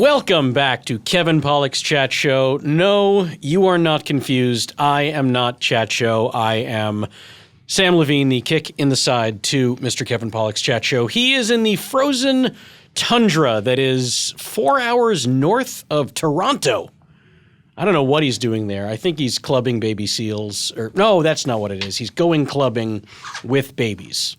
Welcome back to Kevin Pollak's Chat Show. No, you are not confused. I am not Chat Show. I am Samm Levine, the kick in the side to Mr. Kevin Pollak's Chat Show. He is in the frozen tundra that is 4 hours north of Toronto. I don't know what he's doing there. I think he's clubbing baby seals. No, that's not what it is. He's going clubbing with babies.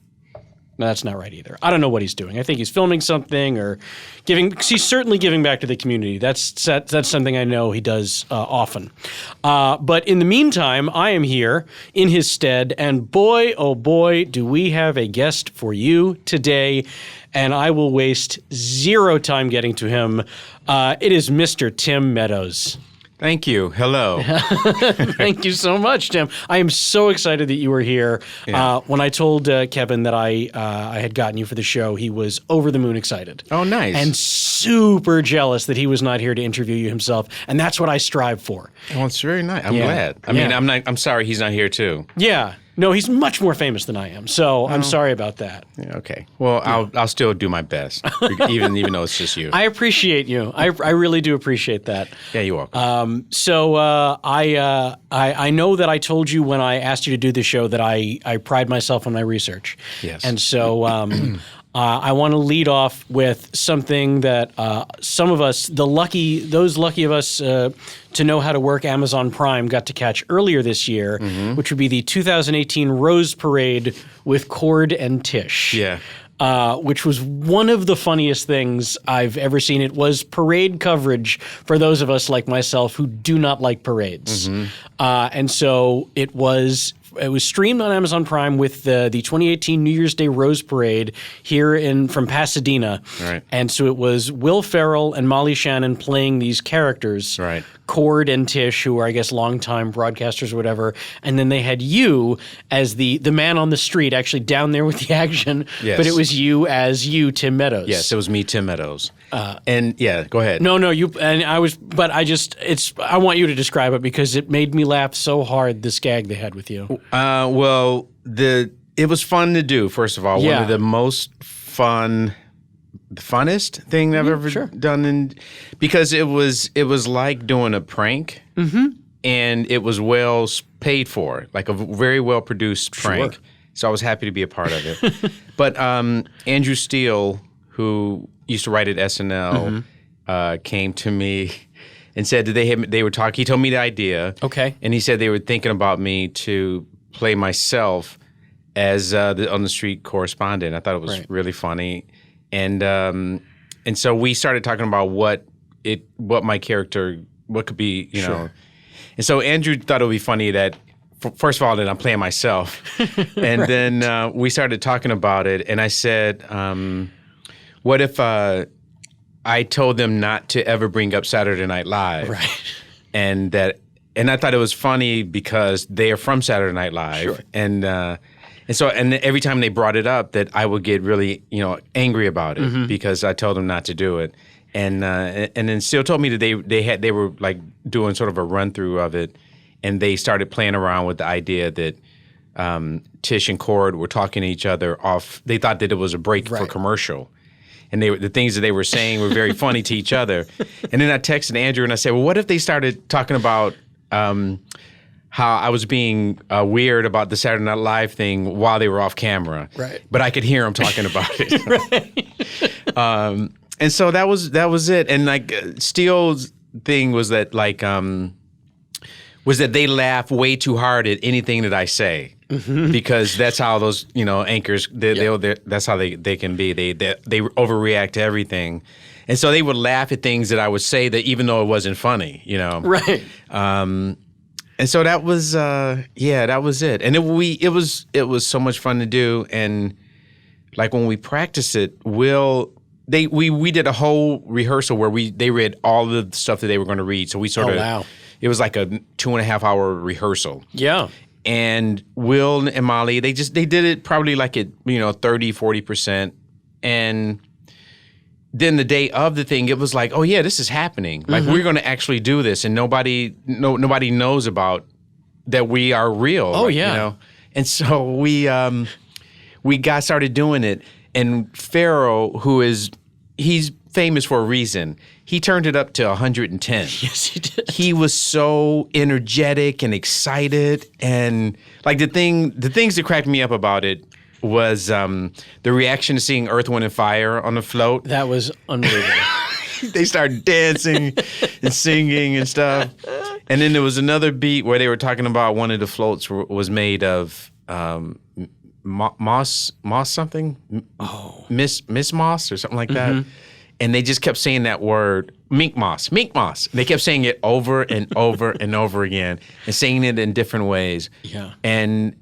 No, that's not right either. I don't know what he's doing. I think he's filming something or he's certainly giving back to the community. That's something I know he does often. But in the meantime, I am here in his stead, and boy, oh boy, do we have a guest for you today, and I will waste zero time getting to him. It is Mr. Tim Meadows. Thank you. Hello. Thank you so much, Tim. I am so excited that you were here. Yeah. When I told Kevin that I had gotten you for the show, he was over the moon excited. Oh, nice. And super jealous that he was not here to interview you himself. And that's what I strive for. Oh, it's very nice. I'm glad. I mean, I'm sorry he's not here too. Yeah. No, he's much more famous than I am, so I'm sorry about that. Yeah, okay. Well, I'll still do my best, even though it's just you. I appreciate you. I really do appreciate that. Yeah, you're welcome. I know that I told you when I asked you to do the show that I pride myself on my research. Yes. And so I want to lead off with something that some of us, those lucky of us to know how to work Amazon Prime, got to catch earlier this year, which would be the 2018 Rose Parade with Cord and Tish. Yeah. Which was one of the funniest things I've ever seen. It was parade coverage for those of us like myself who do not like parades. And so it was streamed on Amazon Prime with the 2018 New Year's Day Rose Parade here from Pasadena. Right. And so it was Will Ferrell and Molly Shannon playing these characters, right. Cord and Tish, who are, I guess, longtime broadcasters or whatever. And then they had you as the man on the street, actually down there with the action. Yes. But it was you as you, Tim Meadows. Yes, it was me, Tim Meadows. And yeah, go ahead. No, you and I was, but I want you to describe it because it made me laugh so hard, this gag they had with you. Well, it was fun to do, first of all. Yeah. One of the most funnest thing I've ever done, because it was like doing a prank, and it was well paid for, like a very well produced prank. Sure. So I was happy to be a part of it. But Andrew Steele, who used to write at SNL, came to me and said that they were talking. He told me the idea. Okay. And he said they were thinking about me to play myself as the on the street correspondent. I thought it was really funny, and so we started talking about what my character could be, you know. And so Andrew thought it would be funny that first of all that I'm playing myself, and then we started talking about it, and I said, what if I told them not to ever bring up Saturday Night Live, right? And I thought it was funny because they are from Saturday Night Live, and so every time they brought it up, that I would get really angry about it because I told them not to do it, and then Steele told me that they were like doing sort of a run through of it, and they started playing around with the idea that Tish and Cord were talking to each other off. They thought that it was a break for commercial. And the things that they were saying were very funny to each other. And then I texted Andrew and I said, well, what if they started talking about how I was being weird about the Saturday Night Live thing while they were off camera. Right. But I could hear them talking about it. And so that was it. And like Steele's thing was that they laugh way too hard at anything that I say. Because that's how those anchors that's how they can be. They overreact to everything, and so they would laugh at things that I would say that even though it wasn't funny, Right. And so that was that was it. And it was so much fun to do. And like when we practiced it, we did a whole rehearsal where they read all the stuff that they were going to read. So we sort of it was like a 2.5 hour rehearsal. Yeah. And Will and Molly, they did it probably like at 30-40%, and then the day of the thing, it was like, oh yeah, this is happening. Like we're going to actually do this, and nobody knows about that we are real. Oh yeah, And so we started doing it, and Pharaoh, who is famous for a reason. He turned it up to 110. Yes, he did. He was so energetic and excited, and like the things that cracked me up about it was the reaction to seeing Earth, Wind, and Fire on the float. That was unbelievable. They started dancing and singing and stuff. And then there was another beat where they were talking about one of the floats was made of moss something? Oh. Miss Moss or something like that. And they just kept saying that word, mink moss. And they kept saying it over and over and over again and saying it in different ways. Yeah. And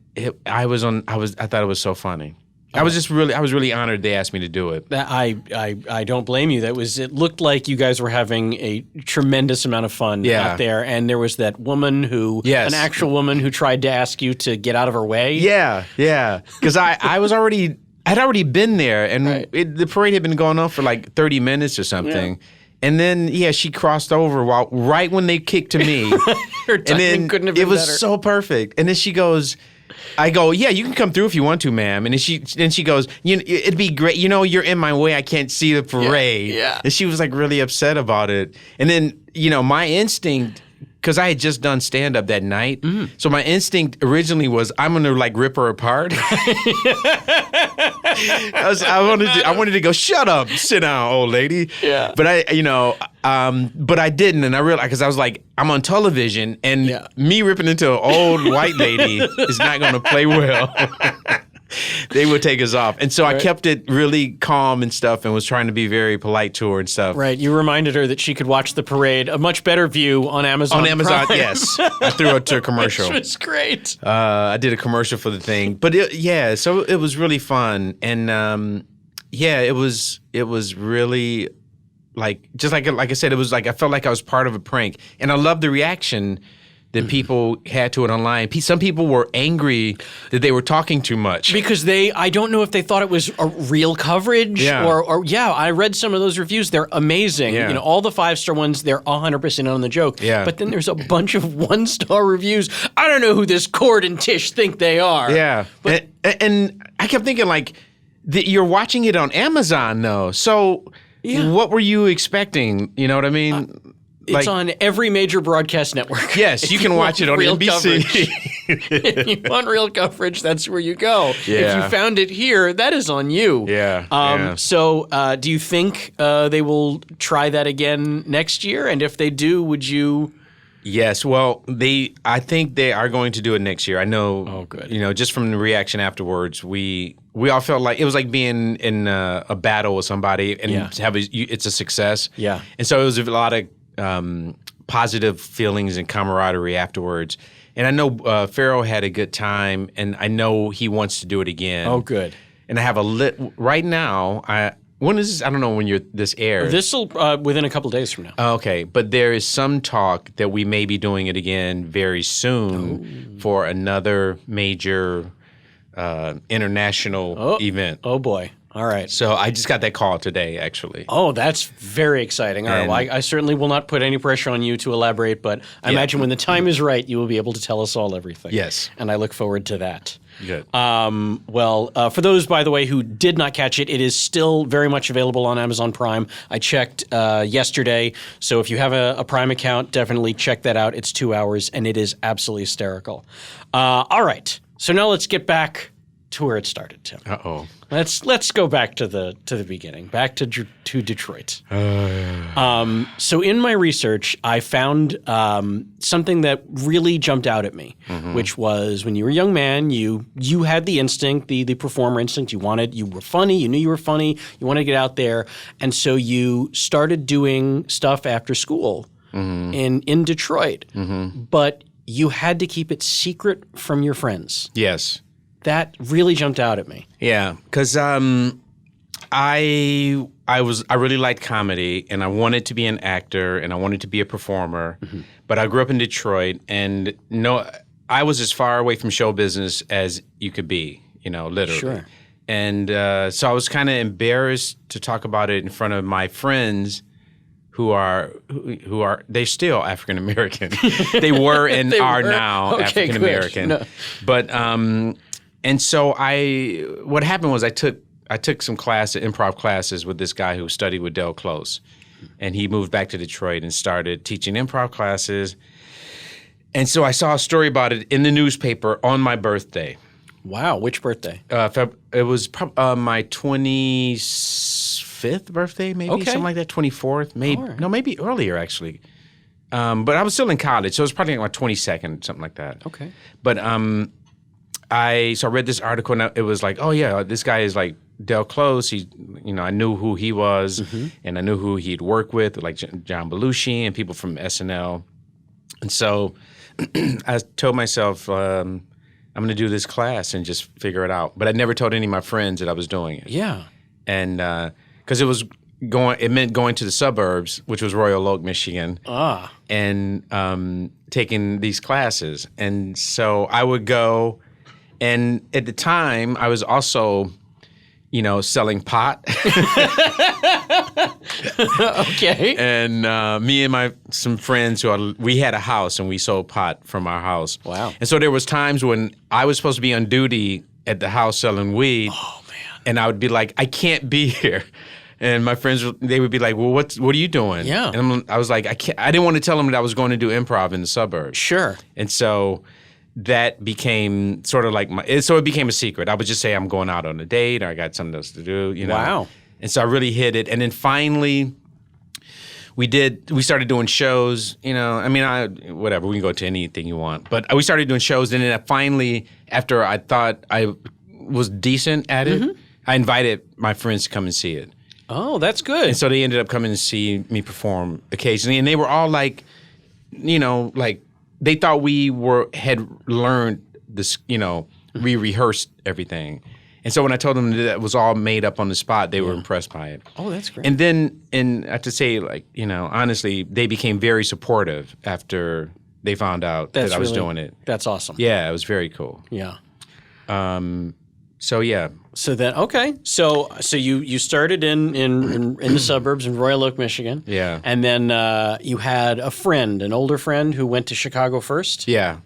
I thought it was so funny. I was really honored they asked me to do it. I don't blame you. It looked like you guys were having a tremendous amount of fun out there, and there was that woman an actual woman who tried to ask you to get out of her way. Yeah, because I'd already been there, and the parade had been going on for like 30 minutes or something. Yeah. And then, she crossed over right when they kicked to me. Her timing couldn't have been better. It was so perfect. And then she goes, I go, yeah, you can come through if you want to, ma'am. And then she goes, it'd be great. You're in my way. I can't see the parade. Yeah. And she was like really upset about it. And then, my instinct, because I had just done stand-up that night, so my instinct originally was I'm going to like rip her apart. I wanted to go, shut up, sit down, old lady. Yeah. But I didn't, and I realized because I was like, I'm on television, and me ripping into an old white lady is not going to play well. They would take us off. And so I kept it really calm and stuff and was trying to be very polite to her and stuff. Right. You reminded her that she could watch the parade, a much better view on Amazon. On Amazon, Prime. Yes. I threw her to a commercial. Which was great. I did a commercial for the thing. But so it was really fun. And it was really just like I said, it was like I felt like I was part of a prank. And I loved the reaction that people had to it online. Some people were angry that they were talking too much. Because I don't know if they thought it was a real coverage or I read some of those reviews. They're amazing. Yeah. All the 5-star ones, they're 100% on the joke. Yeah. But then there's a bunch of 1-star reviews. I don't know who this Cord and Tish think they are. Yeah. But, and I kept thinking you're watching it on Amazon though. So what were you expecting? You know what I mean? It's on every major broadcast network. Yes, you can watch it on NBC. If you want real coverage, that's where you go. Yeah. If you found it here, that is on you. Yeah. So do you think they will try that again next year? And if they do, would you... Yes. Well, I think they are going to do it next year. I know. Oh, good. Just from the reaction afterwards, we all felt like it was like being in a battle with somebody and it's a success. Yeah. And so it was a lot of positive feelings and camaraderie afterwards. And I know Pharaoh had a good time, and I know he wants to do it again. Oh, good. And I have right now, when is this? I don't know when this airs. This will within a couple days from now. Okay, but there is some talk that we may be doing it again very soon for another major international event. Oh, boy. All right. So I just got that call today, actually. Oh, that's very exciting. All right. Well, I certainly will not put any pressure on you to elaborate, but I imagine when the time is right, you will be able to tell us all everything. Yes. And I look forward to that. Good. For those, by the way, who did not catch it, it is still very much available on Amazon Prime. I checked yesterday, so if you have a Prime account, definitely check that out. It's 2 hours, and it is absolutely hysterical. All right. So now let's get back to where it started, Tim. Uh-oh. Let's go back to the beginning, back to Detroit. So in my research, I found something that really jumped out at me, which was when you were a young man, you had the instinct, the performer instinct. You were funny. You knew you were funny. You wanted to get out there, and so you started doing stuff after school in Detroit. But you had to keep it secret from your friends. Yes. That really jumped out at me. Yeah, because I really liked comedy, and I wanted to be an actor, and I wanted to be a performer. But I grew up in Detroit, and I was as far away from show business as you could be, literally. Sure. And so I was kind of embarrassed to talk about it in front of my friends who are they're still African American. They were and are now African American. No. But and so what happened was I took I took some improv classes with this guy who studied with Del Close, and he moved back to Detroit and started teaching improv classes. And so I saw a story about it in the newspaper on my birthday. Wow, which birthday? It was my 25th birthday, maybe something like that. 24th, maybe maybe earlier actually. But I was still in college, so it was probably like my 22nd, something like that. Okay. But I read this article, and it was like, oh yeah, this guy is like Del Close. He, I knew who he was, and I knew who he'd worked with, like John Belushi and people from SNL. And so I told myself, I'm going to do this class and just figure it out. But I never told any of my friends that I was doing it. Yeah. And because it meant going to the suburbs, which was Royal Oak, Michigan, and taking these classes. And so I would go, and at the time I was also, selling pot. Okay. And me and some friends we had a house and we sold pot from our house. Wow. And so there was times when I was supposed to be on duty at the house selling weed. Oh man. And I would be like, I can't be here. And my friends, they would be like, well, what are you doing? Yeah. And I was like, I didn't want to tell them that I was going to do improv in the suburbs. Sure. And so that became sort of like it became a secret. I would just say I'm going out on a date or I got something else to do, Wow. And so I really hid it. And then finally we started doing shows, whatever, we can go to anything you want. But we started doing shows, and then finally, after I thought I was decent at it, I invited my friends to come and see it. Oh, that's good. And so they ended up coming to see me perform occasionally, and they were all like, they thought we had learned this, we rehearsed everything. And so when I told them that was all made up on the spot, they were impressed by it. Oh, that's great. And then, I have to say, honestly, they became very supportive after they found out that I was doing it. That's awesome. Yeah, it was very cool. Yeah. So yeah. So then, okay. So you started in the suburbs in Royal Oak, Michigan. Yeah. And then you had an older friend who went to Chicago first. Yeah.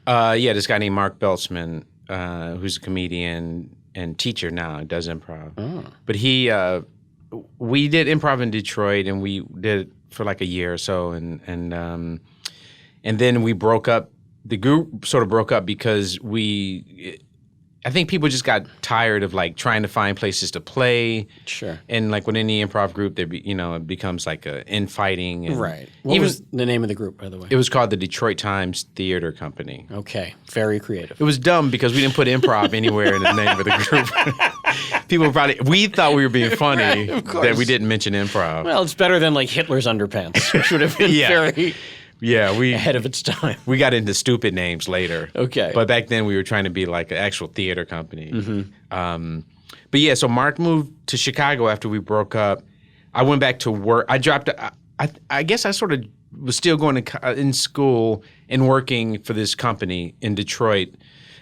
This guy named Mark Beltzman, who's a comedian and teacher now, does improv. Oh. But we did improv in Detroit, and we did it for like a year or so, and then we broke up. The group sort of broke up because I think people just got tired of like trying to find places to play. Sure. And like with any improv group, it becomes like infighting. And right. What was the name of the group, by the way? It was called the Detroit Times Theater Company. Okay. Very creative. It was dumb because we didn't put improv anywhere in the name of the group. We thought we were being funny that we didn't mention improv. Well, it's better than like Hitler's Underpants, which would have been very... Yeah, ahead of its time. We got into stupid names later. Okay. But back then we were trying to be like an actual theater company. But yeah, so Mark moved to Chicago after we broke up. I went back to work. I dropped. I guess I sort of was still going in school and working for this company in Detroit.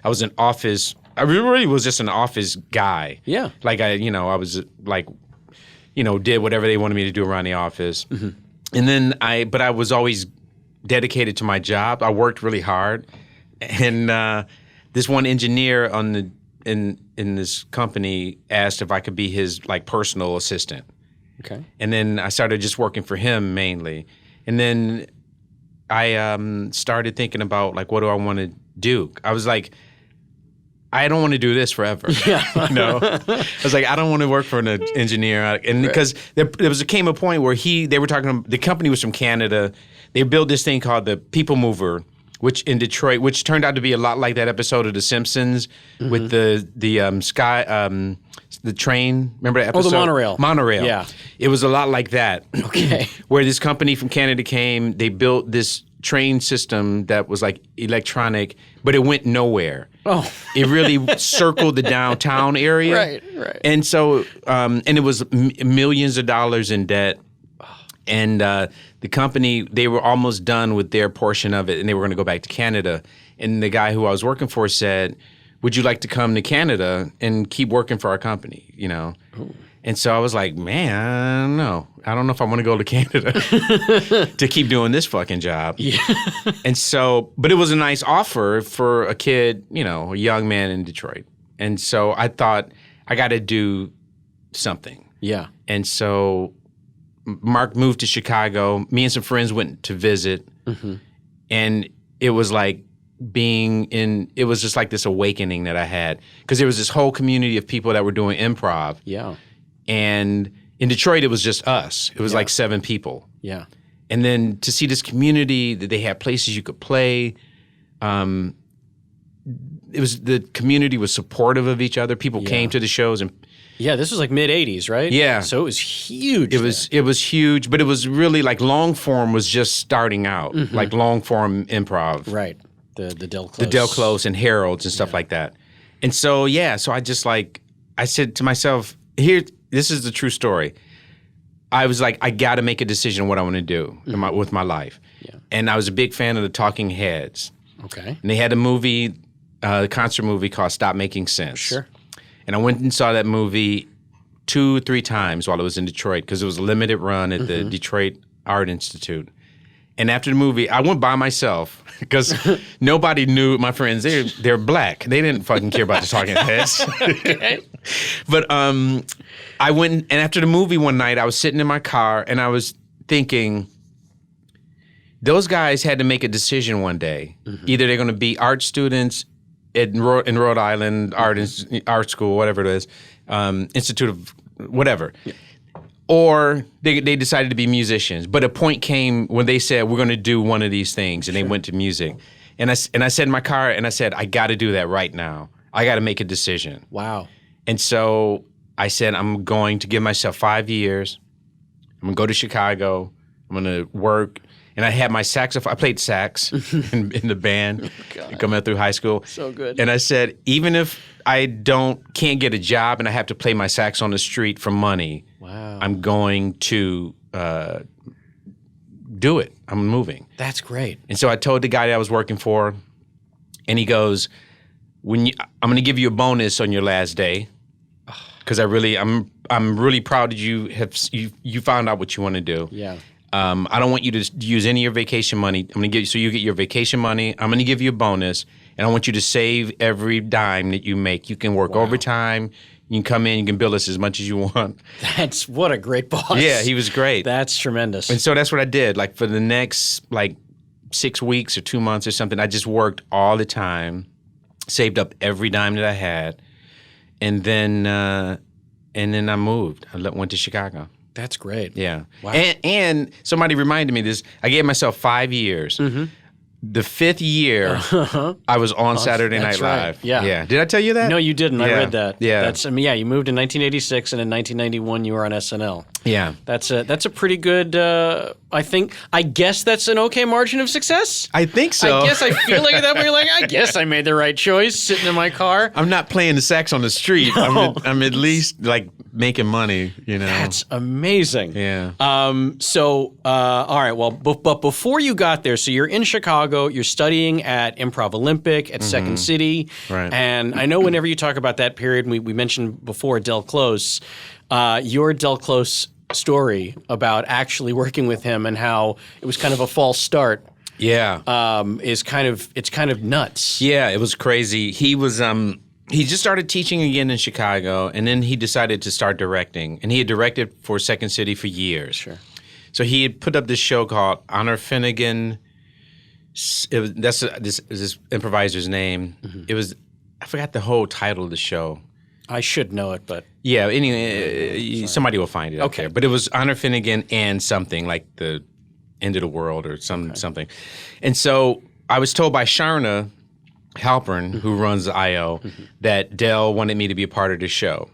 I was an office. I really was just an office guy. Yeah. Like I was like, did whatever they wanted me to do around the office. And then I was always dedicated to my job. I worked really hard, and this one engineer in this company asked if I could be his like personal assistant. Okay. And then I started just working for him mainly, and then I started thinking about like, what do I want to do? I was like, I don't want to do this forever. Yeah. I was like, I don't want to work for an engineer. And because there came a point where they were talking, the company was from Canada. They built this thing called the People Mover, which in Detroit, which turned out to be a lot like that episode of The Simpsons with the train. Remember that episode? Oh, the monorail. Monorail. Yeah. It was a lot like that. Okay. Where this company from Canada came, they built this train system that was like electronic, but it went nowhere. Oh. It really circled the downtown area. Right. And so, and it was millions of dollars in debt. And the company, they were almost done with their portion of it, and they were going to go back to Canada. And the guy who I was working for said, would you like to come to Canada and keep working for our company, Ooh. And so I was like, man, I don't know. I don't know if I want to go to Canada to keep doing this fucking job. Yeah. And so, but it was a nice offer for a kid, a young man in Detroit. And so I thought I got to do something. Yeah. And so Mark moved to Chicago. Me and some friends went to visit. And it was like it was just like this awakening that I had. Because there was this whole community of people that were doing improv. Yeah. And in Detroit, it was just us. It was like 7 people. Yeah. And then to see this community, that they had places you could play. The community was supportive of each other. People came to the shows and this was like mid 80s, right? Yeah. So it was huge. It was huge, but it was really like long form was just starting out, like long form improv. Right. The Del Close. The Del Close and Harold's and stuff like that. And so so I just like I said to myself, this is the true story. I was like, I got to make a decision what I want to do with my life. Yeah. And I was a big fan of the Talking Heads. Okay. And they had a movie, a concert movie called Stop Making Sense. Sure. And I went and saw that movie 2 or 3 times while I was in Detroit because it was a limited run at the Detroit Art Institute. And after the movie, I went by myself because nobody knew my friends. They're black. They didn't fucking care about the Talking Heads. Okay. But I went, and after the movie one night, I was sitting in my car, and I was thinking, those guys had to make a decision one day. Either they're going to be art students in Rhode Island, art school, whatever it is, Institute of whatever. Yeah. Or they decided to be musicians. But a point came when they said, we're going to do one of these things, and they went to music. And I said in my car, and I said, I got to do that right now. I got to make a decision. Wow. And so I said, I'm going to give myself 5 years. I'm going to go to Chicago. I'm going to work. And I had my saxophone. I played sax in the band coming up through high school. So good. And I said, even if I can't get a job and I have to play my sax on the street for money, I'm going to do it. I'm moving. That's great. And so I told the guy that I was working for, and he goes, I'm going to give you a bonus on your last day because I'm really proud that you found out what you want to do. Yeah. I don't want you to use any of your vacation money. I'm going to you get your vacation money. I'm going to give you a bonus, and I want you to save every dime that you make. You can work overtime. You can come in. You can bill us as much as you want. What a great boss. Yeah, he was great. That's tremendous. And so that's what I did. Like for the next 6 weeks or 2 months or something, I just worked all the time, saved up every dime that I had, and then I moved. I went to Chicago. That's great. Yeah. Wow. And somebody reminded me this. I gave myself 5 years. The 5th year, I was on Saturday Night Live. Right. Yeah. Yeah. Did I tell you that? No, you didn't. I read that. Yeah. You moved in 1986, and in 1991, you were on SNL. Yeah. That's a pretty good. I guess that's an okay margin of success. I think so. I guess I feel like at that point you're like, I guess I made the right choice sitting in my car. I'm not playing the sax on the street. No. I'm at least making money. That's amazing. Yeah. All right. Well, but before you got there, so you're in Chicago. You're studying at Improv Olympic at Second City. Right. And I know whenever you talk about that period, we mentioned before Del Close, your Del Close story about actually working with him and how it was kind of a false start. Yeah. It's kind of nuts. Yeah, it was crazy. He was he just started teaching again in Chicago, and then he decided to start directing. And he had directed for Second City for years. Sure. So he had put up this show called Honor Finnegan. That's this improviser's name. It was, I forgot the whole title of the show. I should know it, but yeah. Anyway, somebody will find it. Okay, but it was Honor Finnegan and something like the end of the world or something. And so I was told by Sharna Halpern, who runs the IO, that Del wanted me to be a part of the show,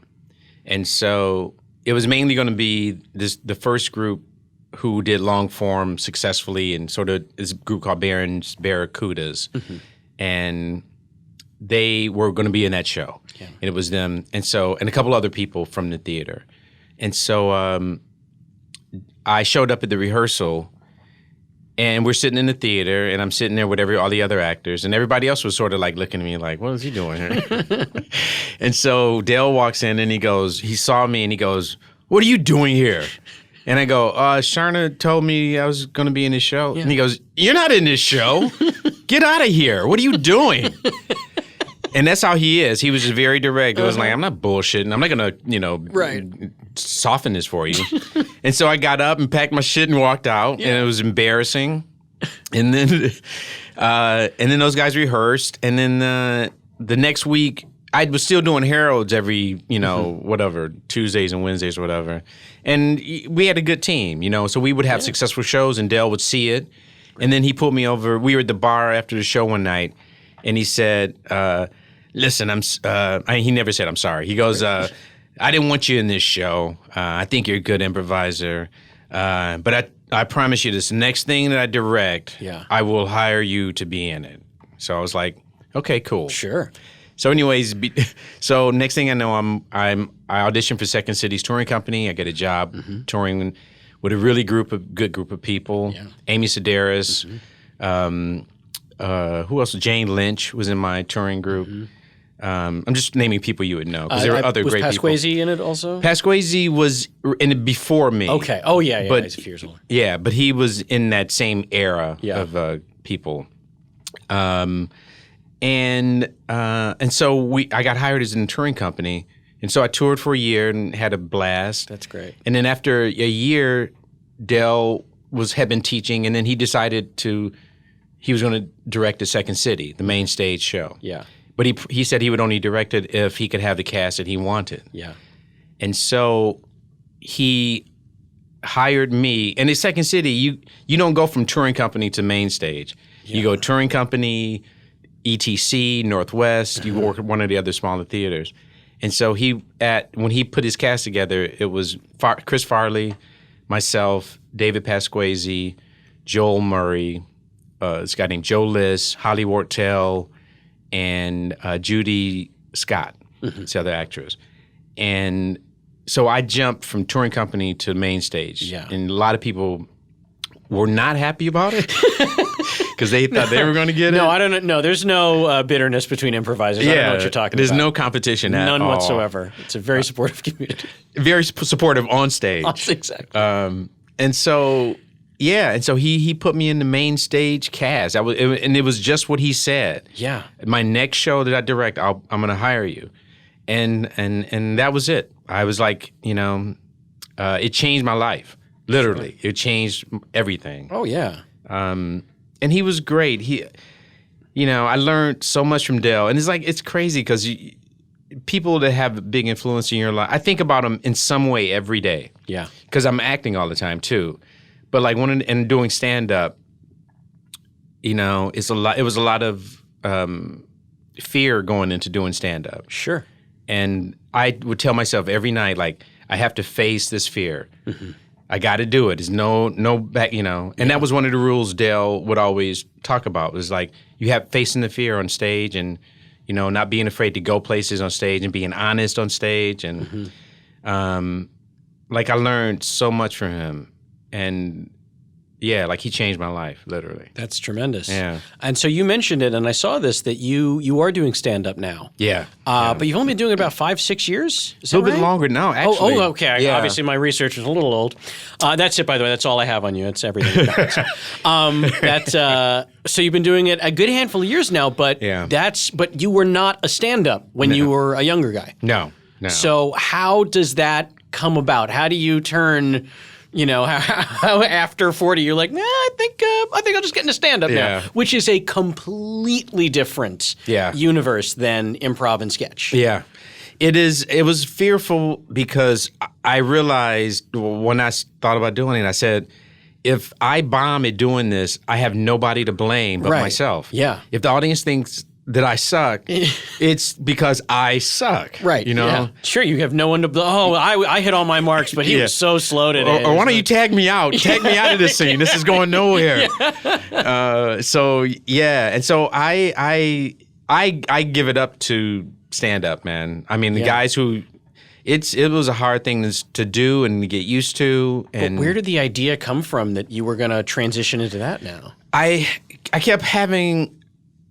and so it was mainly going to be the first group who did long form successfully, and sort of this group called Barron's Barracudas, and they were going to be in that show, and it was them, and a couple other people from the theater, and so I showed up at the rehearsal, and we're sitting in the theater, and I'm sitting there with all the other actors, and everybody else was sort of looking at me like, what is he doing here? And so Dale walks in, and he saw me, and he goes, what are you doing here? And I go, Sharna told me I was going to be in this show. Yeah. And he goes, you're not in this show. Get out of here. What are you doing? And that's how he is. He was just very direct. It was like, I'm not bullshitting. I'm not going to, soften this for you. And so I got up and packed my shit and walked out, and it was embarrassing. And then those guys rehearsed, and then the next week I was still doing Herald's every, whatever, Tuesdays and Wednesdays or whatever. And we had a good team, so we would have successful shows, and Dale would see it. And then he pulled me over. We were at the bar after the show one night, and he said, listen, he never said I'm sorry. He goes, I didn't want you in this show. I think you're a good improviser. But I promise you this next thing that I direct, I will hire you to be in it. So I was like, okay, cool. Sure. So anyways, so next thing I know, I auditioned for Second City's touring company. I get a job touring with a really good group of people. Yeah. Amy Sedaris, who else? Jane Lynch was in my touring group. I'm just naming people you would know because there were other great people. Was Pasquazi in it also? Pasquazi was in it before me. Okay. Oh yeah. But, he's a few years older. Yeah, but he was in that same era of people. And so I got hired as in a touring company, and so I toured for a year and had a blast. That's great. And then after a year, Del had been teaching, and then he decided he was going to direct the Second City, the main stage show. Yeah. But he said he would only direct it if he could have the cast that he wanted. Yeah. And so he hired me. And in Second City, you don't go from touring company to main stage. Yeah. You go touring company, ETC, Northwest. You work at one of the other smaller theaters. And so when he put his cast together, it was Chris Farley, myself, David Pasquazi, Joel Murray, this guy named Joe Liss, Holly Wortell, and Judy Scott, the other actress. And so I jumped from touring company to main stage. Yeah. And a lot of people were not happy about it because they thought they were going to get it. No, I don't know. No, there's no bitterness between improvisers. I don't know what you're talking there's about. No competition at all. None whatsoever. It's a very supportive community. Very supportive on stage. Exactly. And so... Yeah, and so he put me in the main stage cast. And it was just what he said. Yeah. My next show that I direct, I'm going to hire you, and that was it. I was like, it changed my life, literally. Sure. It changed everything. Oh yeah. And he was great. I learned so much from Dale, and it's crazy because people that have a big influence in your life, I think about them in some way every day. Yeah. Because I'm acting all the time too. But like and doing stand up, it's a lot. It was a lot of fear going into doing stand up. Sure. And I would tell myself every night, like, I have to face this fear. Mm-hmm. I got to do it. There's no back, And that was one of the rules Dale would always talk about. Was like you have facing the fear on stage, and not being afraid to go places on stage, and being honest on stage, and like I learned so much from him. And yeah, like he changed my life, literally. That's tremendous. Yeah. And so you mentioned it, and I saw this, that you are doing stand-up now. Yeah. But you've only been doing it about 5-6 years? Is a little bit longer now, actually. Oh, okay. Yeah. Obviously, my research is a little old. That's it, by the way. That's all I have on you. It's everything. So you've been doing it a good handful of years now, but but you were not a stand-up when you were a younger guy. No. So how does that come about? How do you turn... how after 40 you're like, I think I'll just get into stand-up now, which is a completely different universe than improv and sketch. Yeah, it is. It was fearful because I realized when I thought about doing it, I said, if I bomb at doing this, I have nobody to blame but myself. Yeah. If the audience thinks that I suck, it's because I suck. Right. Yeah. Sure, you have no one to... I hit all my marks, but he was so slow today. Or why don't you tag me out? Tag me out of this scene. This is going nowhere. And so I give it up to stand-up, man. I mean, the guys who... It was a hard thing to do and to get used to. And but where did the idea come from that you were going to transition into that now? I kept having...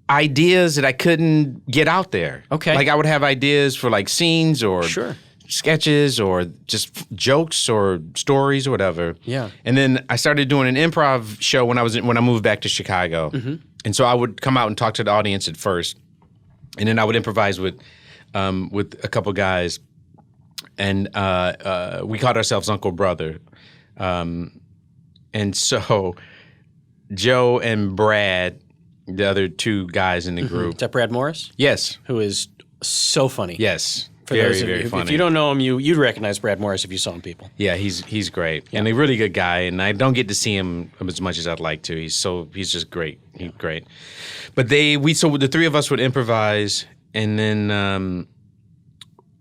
ideas that I couldn't get out there. Okay. Like I would have ideas for like scenes or sketches or just jokes or stories or whatever. Yeah. And then I started doing an improv show when I moved back to Chicago. Mm-hmm. And so I would come out and talk to the audience at first. and then I would improvise with a couple guys, and we called ourselves Uncle Brother, and so Joe and Brad, the other two guys in the group. Is that Brad Morris? Yes. Who is so funny. Yes. For very, those of very you, funny. if you don't know him, you'd recognize Brad Morris if you saw him, people. Yeah, he's great. And a really good guy, and I don't get to see him as much as I'd like to. He's just great. He's great. But so the three of us would improvise, and then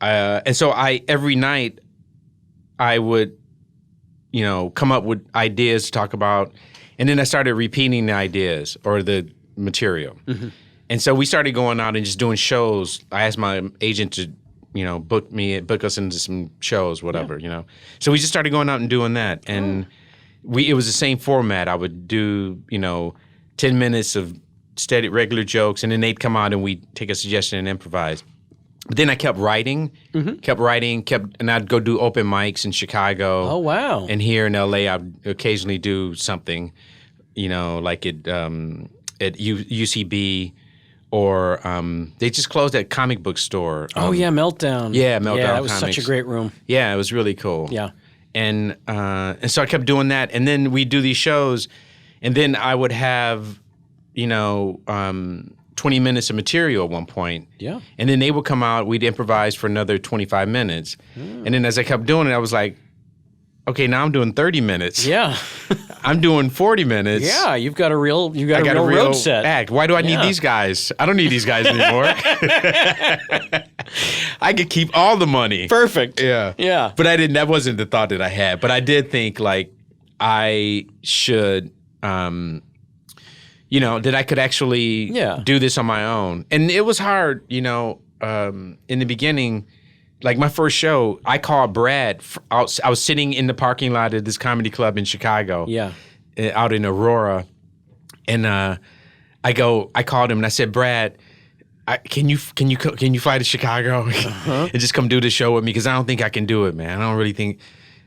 and so every night I would, come up with ideas to talk about, and then I started repeating the ideas or the material. Mm-hmm. And so we started going out and just doing shows. I asked my agent to, book us into some shows, whatever, So we just started going out and doing that. And it was the same format. I would do, 10 minutes of steady, regular jokes, and then they'd come out and we'd take a suggestion and improvise. But then I kept writing, and I'd go do open mics in Chicago. Oh, wow. And here in LA, I'd occasionally do something, like at UCB. Or they just closed that comic book store. Meltdown. Yeah, Meltdown. Yeah, that was Comics. such a great room. Yeah, it was really cool. Yeah. And so I kept doing that. And then we'd do these shows. And then I would have, 20 minutes of material at one point. Yeah. And then they would come out. We'd improvise for another 25 minutes. And then as I kept doing it, I was like, okay, now I'm doing 30 minutes. Yeah. I'm doing 40 minutes. Yeah, you've got a real road set. Act. Why do I need these guys? I don't need these guys anymore. I could keep all the money. Perfect. Yeah. Yeah. But that wasn't the thought that I had. But I did think like I should that I could actually do this on my own. And it was hard, in the beginning. Like my first show, I called Brad. I was sitting in the parking lot at this comedy club in Chicago. Yeah. Out in Aurora. And I called him and I said, Brad, can you fly to Chicago and just come do the show with me? Because I don't think I can do it, man. I don't really think,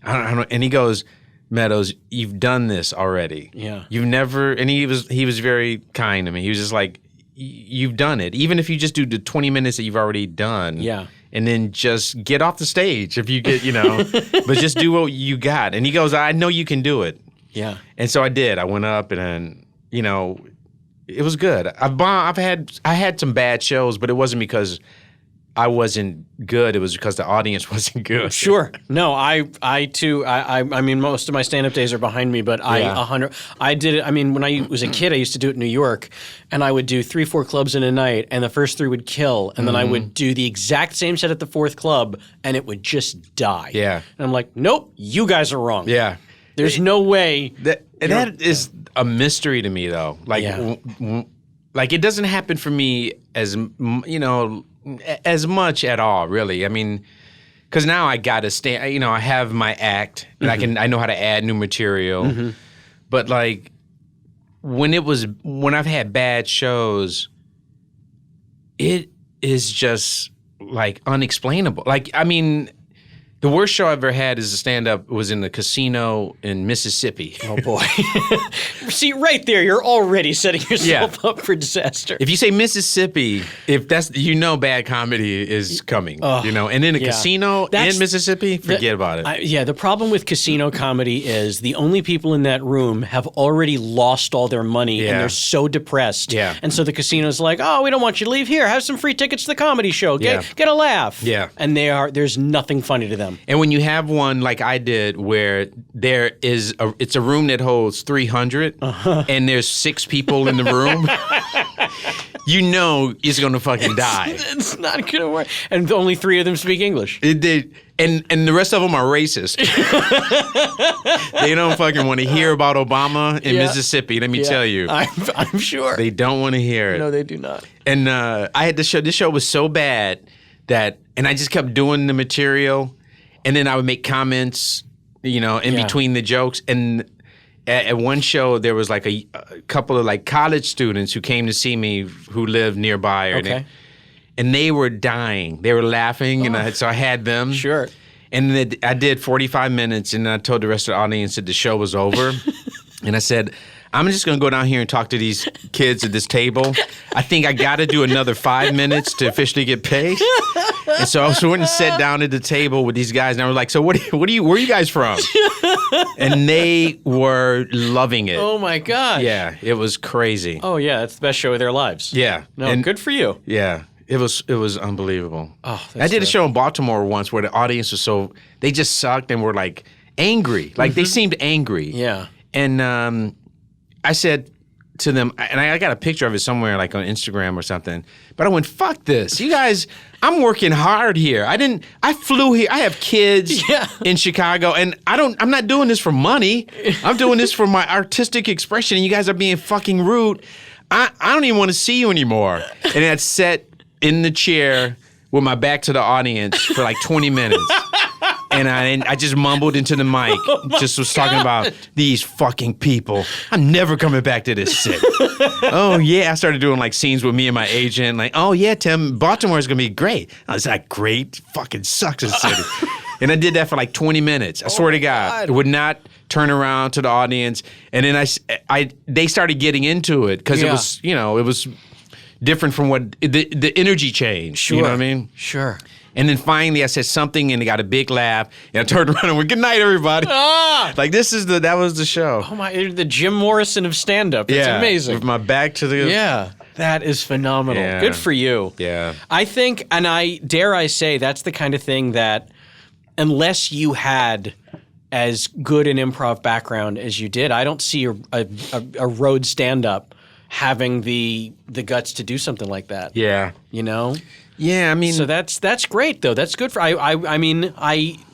I don't. And he goes, Meadows, you've done this already. Yeah. You've never, and he was very kind to me. He was just like, you've done it. Even if you just do the 20 minutes that you've already done. Yeah. And then just get off the stage if you get, but just do what you got. And he goes, I know you can do it. Yeah. And so I did. I went up and it was good. I had some bad shows, but it wasn't because I wasn't good. It was because the audience wasn't good. Sure. No, I too. I mean, most of my stand-up days are behind me, but I did it. I mean, when I was a kid, I used to do it in New York, and I would do 3-4 clubs in a night, and the first 3 would kill, and then I would do the exact same set at the 4th club, and it would just die. Yeah. And I'm like, nope, you guys are wrong. Yeah. There's no way. That is a mystery to me, though. Like, like it doesn't happen for me as much at all, really. I mean, because now I got to stand. I have my act, and I know how to add new material. Mm-hmm. But like when I've had bad shows, it is just like unexplainable. Like, I mean, the worst show I ever had as a stand-up was in the casino in Mississippi. Oh, boy. See, right there, you're already setting yourself up for disaster. If you say Mississippi, if that's, bad comedy is coming, and in a casino in Mississippi, forget about it. The problem with casino comedy is the only people in that room have already lost all their money and they're so depressed. Yeah. And so the casino's like, oh, we don't want you to leave. Here, have some free tickets to the comedy show. Get a laugh. Yeah. And there's nothing funny to them. And when you have one like I did where it's a room that holds 300 and there's 6 people in the room, it's going to fucking die. It's not going to work. And only 3 of them speak English. It did. And the rest of them are racist. They don't fucking want to hear about Obama in Mississippi, let me tell you. I'm sure. They don't want to hear it. No, they do not. And I had this show was so bad and I just kept doing the material. And then I would make comments, in between the jokes. And at one show, there was like a couple of like college students who came to see me who lived nearby. And they were dying. They were laughing. And so I had them. Sure. And I did 45 minutes. And I told the rest of the audience that the show was over. And I said, I'm just going to go down here and talk to these kids at this table. I think I got to do another 5 minutes to officially get paid. And so I went and sat down at the table with these guys, and I was like, so where are you guys from? And they were loving it. Oh, my gosh. Yeah, it was crazy. Oh, yeah, it's the best show of their lives. Yeah. No, and good for you. Yeah. It was unbelievable. Oh, I did a show in Baltimore once where the audience was they just sucked and were like angry. Like they seemed angry. Yeah. And I said to them, and I got a picture of it somewhere like on Instagram or something, but I went, fuck this. You guys, I'm working hard here. I flew here. I have kids in Chicago, and I'm not doing this for money. I'm doing this for my artistic expression, and you guys are being fucking rude. I don't even want to see you anymore. And I sat in the chair with my back to the audience for like 20 minutes. And I just mumbled into the mic, just was talking about these fucking people. I'm never coming back to this city. Oh, yeah. I started doing like scenes with me and my agent. Like, oh, yeah, Tim, Baltimore is going to be great. I was like, great? Fucking sucks as a city. And I did that for like 20 minutes. I swear to God. It would not turn around to the audience. And then they started getting into it because it was different from what the energy changed. Sure. You know what I mean? Sure. And then finally I said something and they got a big laugh. And I turned around and went, good night, everybody. Like that was the show. Oh my, the Jim Morrison of stand-up. It's amazing. With my back to the... Yeah. That is phenomenal. Yeah. Good for you. Yeah. I think, and dare I say, that's the kind of thing that unless you had as good an improv background as you did, I don't see a road stand-up having the guts to do something like that. Yeah. You know? Yeah, I mean... So that's great, though. That's good for... I mean,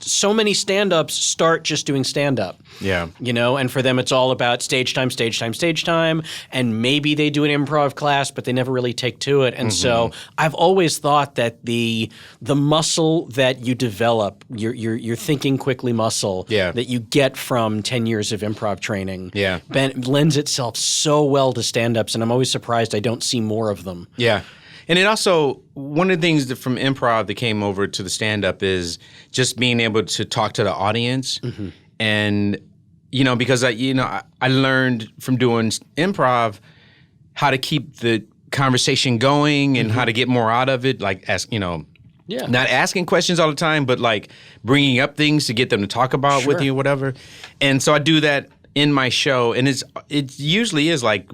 so many stand-ups start just doing stand-up. Yeah. You know, and for them it's all about stage time, and maybe they do an improv class, but they never really take to it. And so I've always thought that the muscle that you develop, your thinking quickly muscle that you get from 10 years of improv training lends itself so well to stand-ups, and I'm always surprised I don't see more of them. Yeah. And it also, one of the things from improv that came over to the stand-up is just being able to talk to the audience. And, you know, because I learned from doing improv how to keep the conversation going and how to get more out of it, like, not asking questions all the time, but like bringing up things to get them to talk about with you or whatever. And so I do that in my show, and it usually is like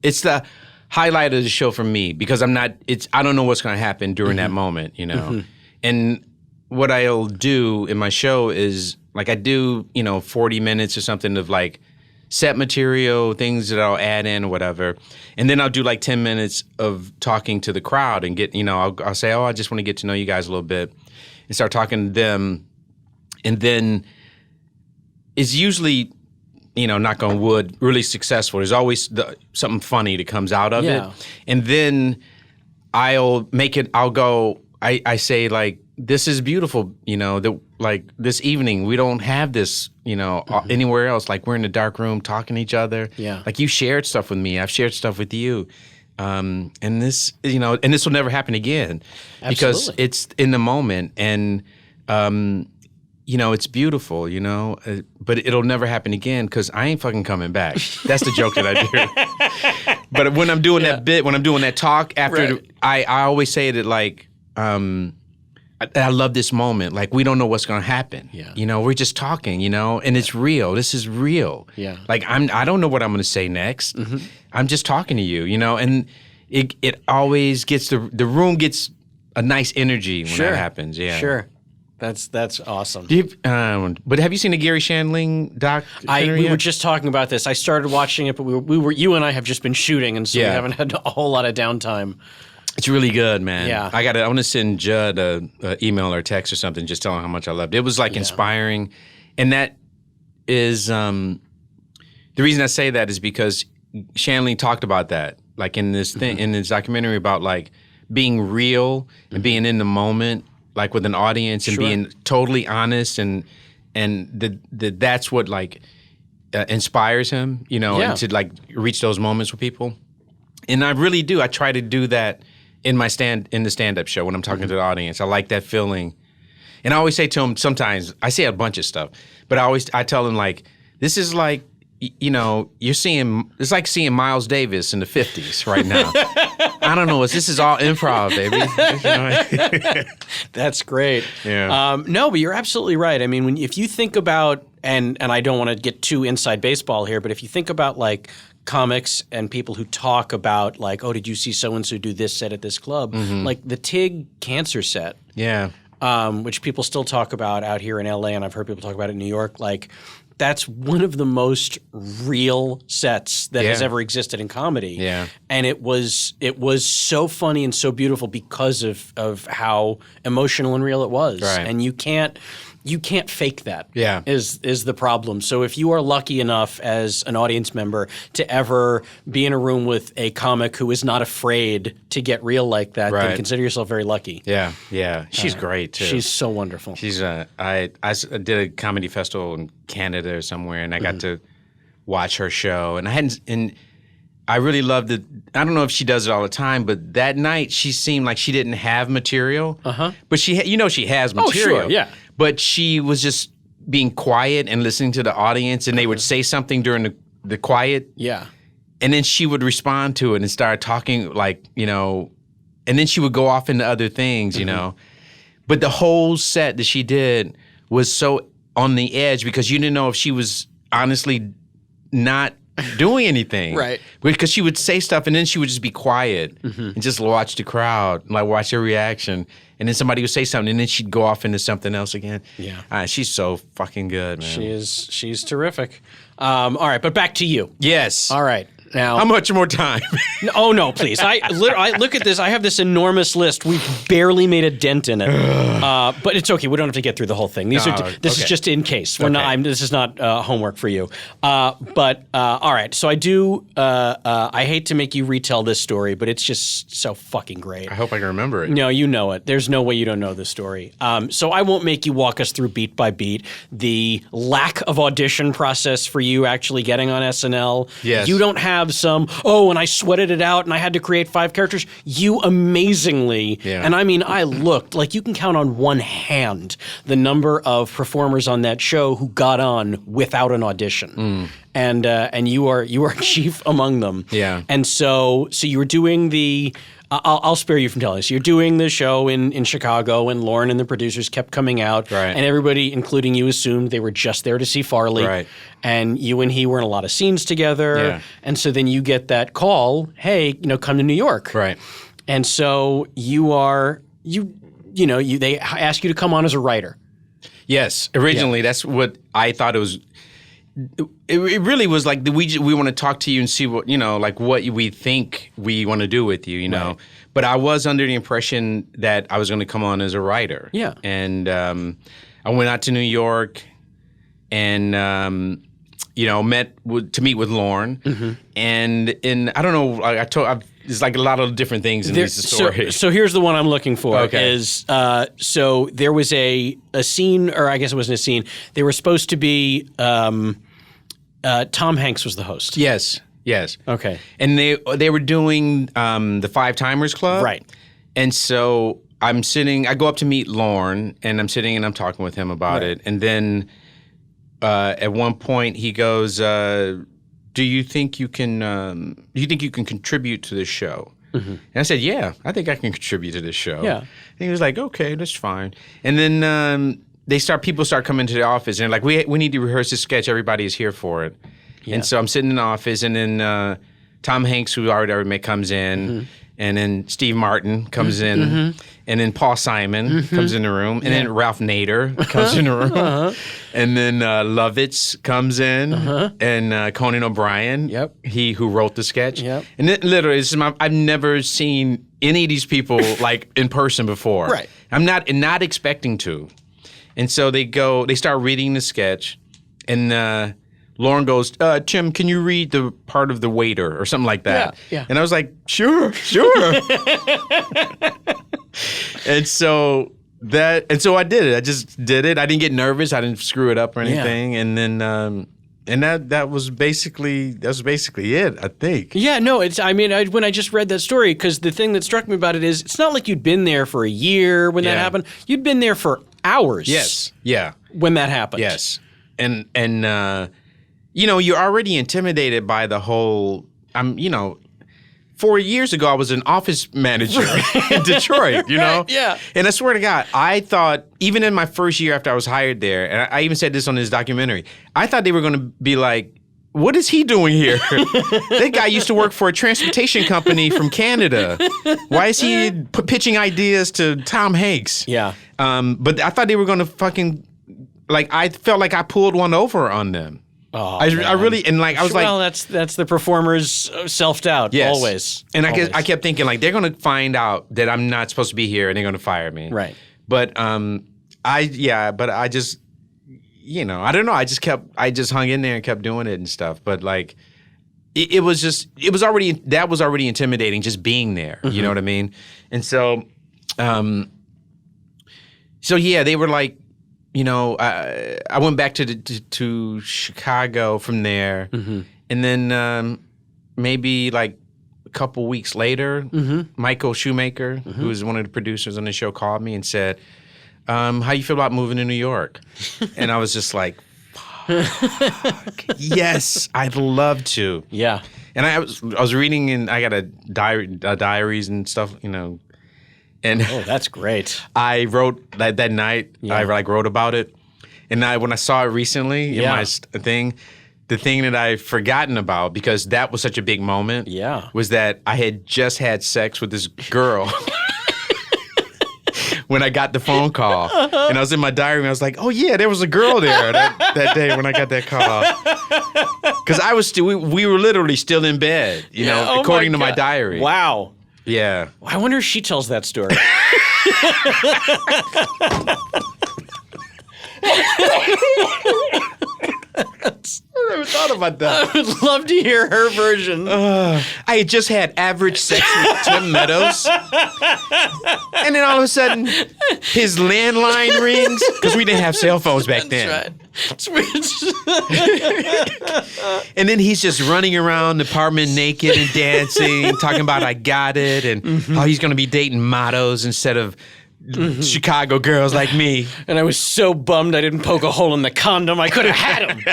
it's the highlight of the show for me, because I don't know what's going to happen during that moment, you know. And what I'll do in my show is like I do, 40 minutes or something of like set material, things that I'll add in or whatever. And then I'll do like 10 minutes of talking to the crowd and get, I'll say, oh, I just want to get to know you guys a little bit and start talking to them. And then it's usually, knock on wood, really successful. There's always something funny that comes out of it. And then I say like, this is beautiful, like this evening, we don't have this, anywhere else. Like we're in a dark room talking to each other. Yeah. Like you shared stuff with me. I've shared stuff with you. And this, and this will never happen again. Because it's in the moment and, it's beautiful, but it'll never happen again because I ain't fucking coming back. That's the joke that I do. But when I'm doing that bit, when I'm doing that talk after, I always say that like, I love this moment. Like we don't know what's going to happen. Yeah. We're just talking, and it's real. This is real. Yeah. Like I don't know what I'm going to say next. I'm just talking to you, and it always gets the room gets a nice energy when that happens. Yeah. Sure. That's awesome. But have you seen the Garry Shandling doc? We were just talking about this. I started watching it, but you and I have just been shooting, and so we haven't had a whole lot of downtime. It's really good, man. Yeah. I want to send Judd a email or text or something just telling how much I loved it. It was like inspiring. And that is the reason I say that is because Shandling talked about that, like in this thing, in this documentary about like being real and being in the moment, like with an audience and being totally honest and that's what like inspires him, and to like reach those moments with people. And I really do. I try to do that in the stand-up show when I'm talking to the audience. I like that feeling. And I always say to them sometimes, I say a bunch of stuff, but I tell them like, this is like, you're seeing, it's like seeing Miles Davis in the 50s right now. I don't know. This is all improv, baby. That's great. Yeah. No, but you're absolutely right. I mean, if you think about, and I don't want to get too inside baseball here, but if you think about like comics and people who talk about like, oh, did you see so-and-so do this set at this club? Like the Tig cancer set. Yeah. Which people still talk about out here in LA, and I've heard people talk about it in New York. Like, that's one of the most real sets that has ever existed in comedy. Yeah. And it was so funny and so beautiful because of how emotional and real it was. Right. And you can't fake that. Yeah. Is the problem. So if you are lucky enough as an audience member to ever be in a room with a comic who is not afraid to get real like that, then consider yourself very lucky. Yeah. Yeah. She's great too. She's so wonderful. She's I did a comedy festival in Canada or somewhere, and I got to watch her show, and I really loved it. I don't know if she does it all the time, but that night she seemed like she didn't have material. But she has material. Oh, sure, yeah. But she was just being quiet and listening to the audience, and they would say something during the quiet. Yeah. And then she would respond to it and start talking like, and then she would go off into other things, But the whole set that she did was so on the edge because you didn't know if she was honestly not doing anything. Right. Because she would say stuff and then she would just be quiet and just watch the crowd, like watch their reaction. And then somebody would say something and then she'd go off into something else again. Yeah. She's so fucking good, man. She's terrific. All right, but back to you. Yes. All right. Now, how much more time? Oh no, please! I look at this. I have this enormous list. We've barely made a dent in it, but it's okay. We don't have to get through the whole thing. This is just in case. We're not. This is not homework for you. But all right. So I do. I hate to make you retell this story, but it's just so fucking great. I hope I can remember it. No, you know it. There's no way you don't know this story. So I won't make you walk us through beat by beat the lack of audition process for you actually getting on SNL. Yes. You don't have and I sweated it out and I had to create 5 characters. You amazingly, and I mean, I looked like you can count on one hand the number of performers on that show who got on without an audition. And you are chief among them. Yeah. And so you were doing the. I'll spare you from telling us. You're doing the show in Chicago, and Lauren and the producers kept coming out, and everybody, including you, assumed they were just there to see Farley. Right. And you and he were in a lot of scenes together, and so then you get that call, hey, come to New York. Right. And so they ask you to come on as a writer. Yes. Originally, that's what I thought it was. It really was like we want to talk to you and see what like what we think we want to do with you, Right. But I was under the impression that I was going to come on as a writer. Yeah. And I went out to New York and met to meet with Lauren, and I don't know. There's like a lot of different things in this story. So here's the one I'm looking for. Okay. So there was a scene, or I guess it wasn't a scene. They were supposed to be. Tom Hanks was the host. Yes. Okay. And they were doing the Five Timers Club. Right. And so I'm sitting. I go up to meet Lauren, and I'm sitting and I'm talking with him about it. And then at one point he goes, "Do you think you can? Do you think you can contribute to this show?" And I said, "Yeah, I think I can contribute to this show." Yeah. And he was like, "Okay, that's fine." And then people start coming to the office and they're like, we need to rehearse this sketch. Everybody is here for it. Yeah. And so I'm sitting in the office, and then Tom Hanks, who already met, comes in, and then Steve Martin comes in, and then Paul Simon comes in the room, and then Ralph Nader comes in the room, and then Lovitz comes in, and Conan O'Brien, he who wrote the sketch. And it literally, I've never seen any of these people like in person before. Right. I'm not expecting to. And so they start reading the sketch, and Lauren goes, "Tim, can you read the part of the waiter or something like that?" Yeah. And I was like, sure. And so I did it. I just did it. I didn't get nervous. I didn't screw it up or anything. And then that was basically it, I think. Yeah, no, when I just read that story, because the thing that struck me about it is it's not like you'd been there for a year when that happened. You'd been there for hours. Yes. Yeah. When that happened. Yes. And you're already intimidated by the whole. 4 years ago, I was an office manager in Detroit, Yeah. And I swear to God, I thought, even in my first year after I was hired there, and I even said this on this documentary, I thought they were going to be like, what is he doing here? That guy used to work for a transportation company from Canada. Why is he pitching ideas to Tom Hanks? Yeah. But I thought they were going to fucking, I felt like I pulled one over on them. Oh, I really, and I was like, well, that's the performer's self-doubt, yes. Always. And Always. I kept thinking, they're going to find out that I'm not supposed to be here and they're going to fire me. Right. But, I just, I don't know. I just hung in there and kept doing it and stuff. But that was already intimidating just being there. Mm-hmm. You know what I mean? And so yeah, they were like, I went back to Chicago from there, mm-hmm. and then maybe a couple weeks later, Michael Shoemaker, who was one of the producers on the show, called me and said, "How you feel about moving to New York?" And I was just like, "Fuck, yes, I'd love to." Yeah. And I was reading, and I got diaries and stuff, And that's great. I wrote that night. Yeah. I wrote about it, and when I saw it recently in my thing, the thing that I've forgotten about, because that was such a big moment, was that I had just had sex with this girl when I got the phone call, and I was in my diary and I was like, "Oh yeah, there was a girl there that day when I got that call," because we were literally still in bed, according to my diary. Wow. Yeah. I wonder if she tells that story. I never thought about that. I would love to hear her version. I had just had average sex with Tim Meadows. And then all of a sudden, his landline rings, because we didn't have cell phones back then. That's right. And then he's just running around the apartment naked and dancing, talking about I got it, and how he's going to be dating models instead of Chicago girls like me. And I was so bummed I didn't poke a hole in the condom. I could have had him.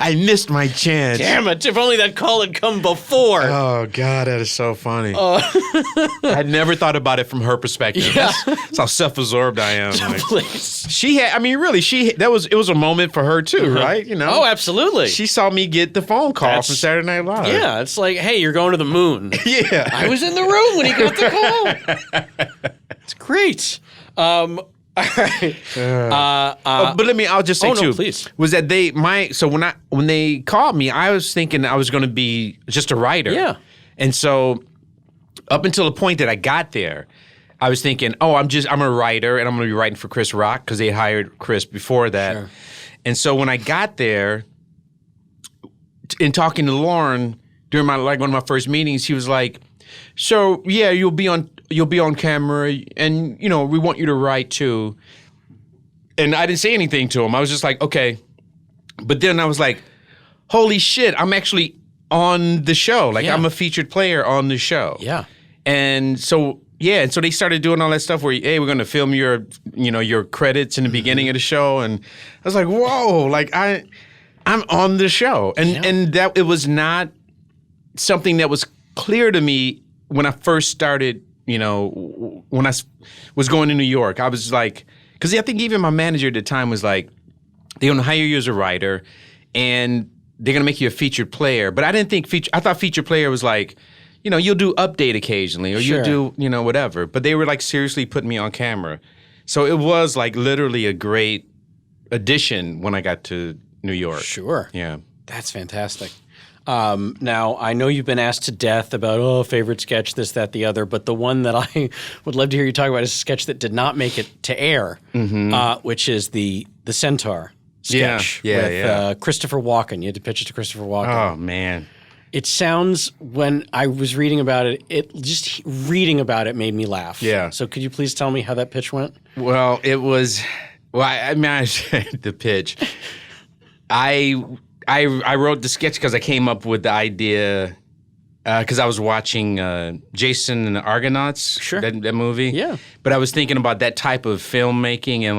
I missed my chance. Damn it. If only that call had come before. Oh, God, that is so funny. I'd never thought about it from her perspective. Yeah. That's how self-absorbed I am. Please. It was a moment for her too, right? Oh, absolutely. She saw me get the phone call from Saturday Night Live. Yeah, it's like, hey, you're going to the moon. Yeah. I was in the room when he got the call. It's great. All right. But I'll just say too. Please. Was that when they called me, I was thinking I was going to be just a writer. Yeah. And so up until the point that I got there, I was thinking, I'm a writer and I'm going to be writing for Chris Rock, because they hired Chris before that. Sure. And so when I got there, in talking to Lauren during one of my first meetings, he was like, "So yeah, you'll be on camera, and we want you to write too." And I didn't say anything to him. I was just like, okay. But then I was like, holy shit, I'm actually on the show. I'm a featured player on the show. Yeah. And so they started doing all that stuff where, hey, we're going to film your credits in the beginning of the show, and I was like, whoa, I'm on the show, and that it was not something that was clear to me when I first started. When I was going to New York, I was like, because I think even my manager at the time was like, they're going to hire you as a writer, and they're going to make you a featured player. But I didn't think I thought featured player was like, you'll do update occasionally, or you'll do, whatever. But they were seriously putting me on camera. So it was literally a great addition when I got to New York. Sure. Yeah. That's fantastic. Now, I know you've been asked to death about, favorite sketch, this, that, the other, but the one that I would love to hear you talk about is a sketch that did not make it to air, which is the Centaur sketch with Christopher Walken. You had to pitch it to Christopher Walken. Oh, man. It sounds, when I was reading about it, just reading about it made me laugh. Yeah. So could you please tell me how that pitch went? Well, it was, the pitch. I wrote the sketch because I came up with the idea because I was watching Jason and the Argonauts, sure, that movie. Yeah. But I was thinking about that type of filmmaking and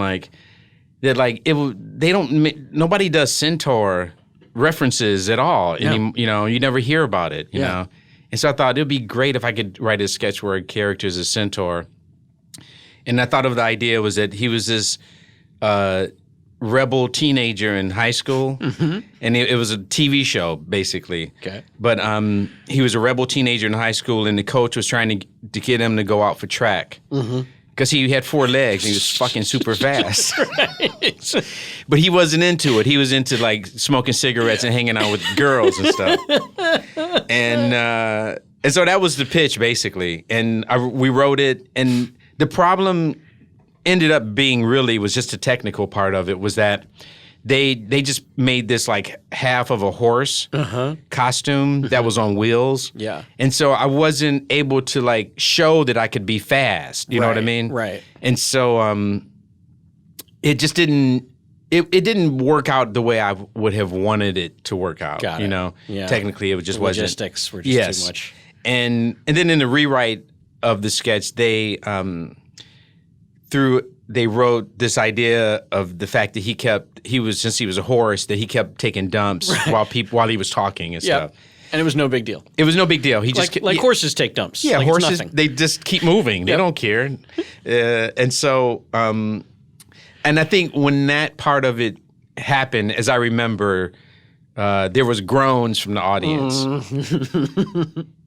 that like nobody does centaur references at all. And you never hear about it, you know? And so I thought it would be great if I could write a sketch where a character is a centaur. And I thought of the idea was that he was this rebel teenager in high school, and it was a TV show basically. Okay. But he was a rebel teenager in high school, and the coach was trying to get him to go out for track because he had 4 legs and he was fucking super fast. Right. But he wasn't into it. He was into like smoking cigarettes and hanging out with girls and stuff. And so that was the pitch basically, and we wrote it, and the problem ended up being was just the technical part of it was that they just made this like half of a horse costume that was on wheels. Yeah. And so I wasn't able to like show that I could be fast. You know what I mean? Right. And so it just didn't it didn't work out the way I would have wanted it to work out. Got it. You know? Yeah. Technically it just wasn't. Logistics were just too much. And then in the rewrite of the sketch, they wrote this idea of the fact that since he was a horse, that he kept taking dumps while he was talking and stuff. And it was no big deal. It was no big deal. He just horses take dumps. Yeah, like it's horses, nothing. they just keep moving. They don't care. And so and I think when that part of it happened, as I remember, there was groans from the audience.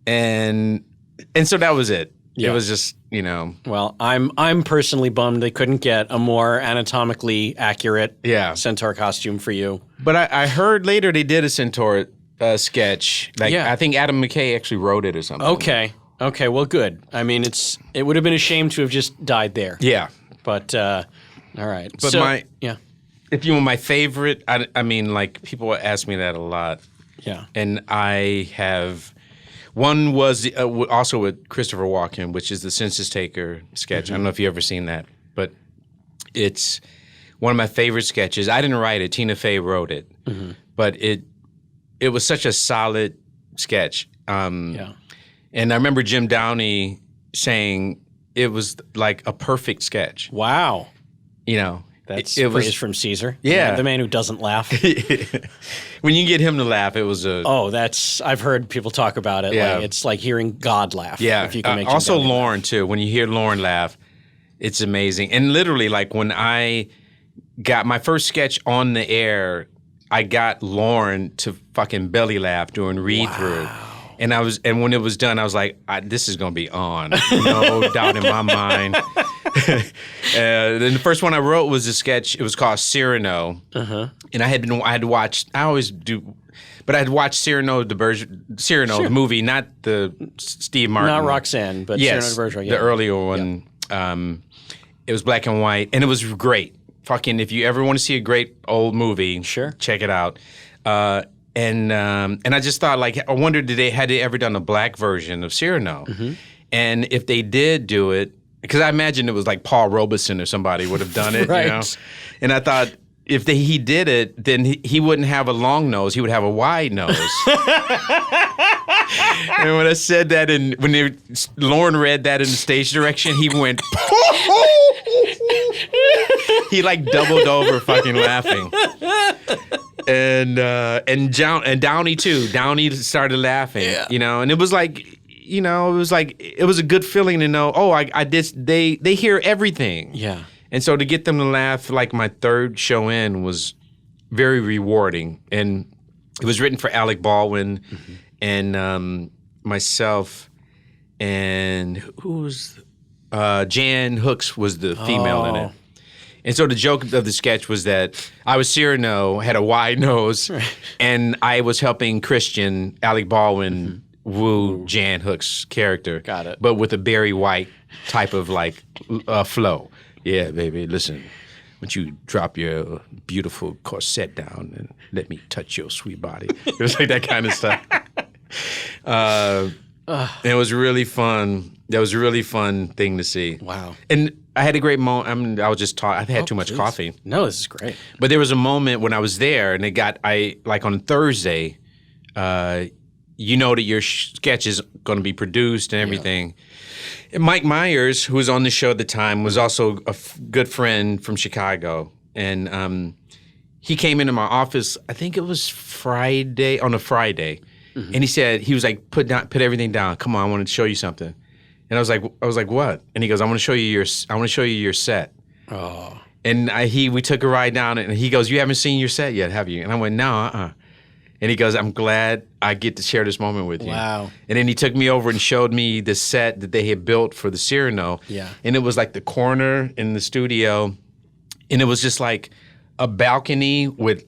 And so that was it. Yeah. It was just, you know. Well, I'm personally bummed they couldn't get a more anatomically accurate centaur costume for you. But I heard later they did a centaur sketch. I think Adam McKay actually wrote it or something. Okay. Well, good. I mean, it would have been a shame to have just died there. Yeah. But all right. But if you were my favorite, I mean, like people ask me that a lot. Yeah. And I have. One was also with Christopher Walken, which is the Census Taker sketch. I don't know if you've ever seen that, but it's one of my favorite sketches. I didn't write it. Tina Fey wrote it. But it was such a solid sketch. And I remember Jim Downey saying it was like a perfect sketch. Wow. You know. That's praise from Caesar. Yeah. The man who doesn't laugh. When you get him to laugh, it was a... Oh, I've heard people talk about it. Yeah. Like, it's like hearing God laugh. Yeah. If you can make also Jim Downey Lauren, laugh. too. When you hear Lauren laugh, it's amazing. And literally, like, when I got my first sketch on the air, I got Lauren to fucking belly laugh during read-through. Wow. And when it was done, I was like, this is going to be on. No doubt in my mind. Then the first one I wrote was a sketch. It was called Cyrano. And I had watched Cyrano De Bergerac, the movie, not the Steve Martin. Not Roxanne, but Cyrano De Bergerac. The earlier one. It was black and white, and it was great. Fucking, if you ever want to see a great old movie, check it out. And I just thought, like, I wondered, had they ever done a black version of Cyrano? And if they did do it, because I imagine it was like Paul Robeson or somebody would have done it, you know? And I thought, if he did it, then he wouldn't have a long nose, he would have a wide nose. And when I said that, when Lauren read that in the stage direction, he went, he like doubled over fucking laughing. And Downey too. Downey started laughing, you know, and it was like, you know, it was a good feeling to know, I did, they hear everything. Yeah. And so to get them to laugh like my third show in was very rewarding. And it was written for Alec Baldwin and myself, and Jan Hooks was the female in it. And so the joke of the sketch was that I was Cyrano, had a wide nose, and I was helping Christian, Alec Baldwin, woo Jan Hooks' character. Got it. But with a Barry White type of like flow. Yeah, baby, listen. Once you drop your beautiful corset down and let me touch your sweet body. It was like that kind of stuff. It was really fun. That was a really fun thing to see. Wow. And I had a great moment. I mean, I was just talking. I've had too much coffee. No, this is great. But there was a moment when I was there, and like on Thursday, you know that your sketch is going to be produced and everything. And Mike Myers, who was on the show at the time, was also a good friend from Chicago. and he came into my office. I think it was on a Friday, and he was like, put everything down. Come on, I want to show you something. And I was like, what? And he goes, I want to show you your set. Oh. And we took a ride down, and he goes, you haven't seen your set yet, have you? And I went, no, And he goes, I'm glad I get to share this moment with you. Wow. And then he took me over and showed me the set that they had built for the Cyrano. Yeah. And it was like the corner in the studio, and it was just like a balcony with,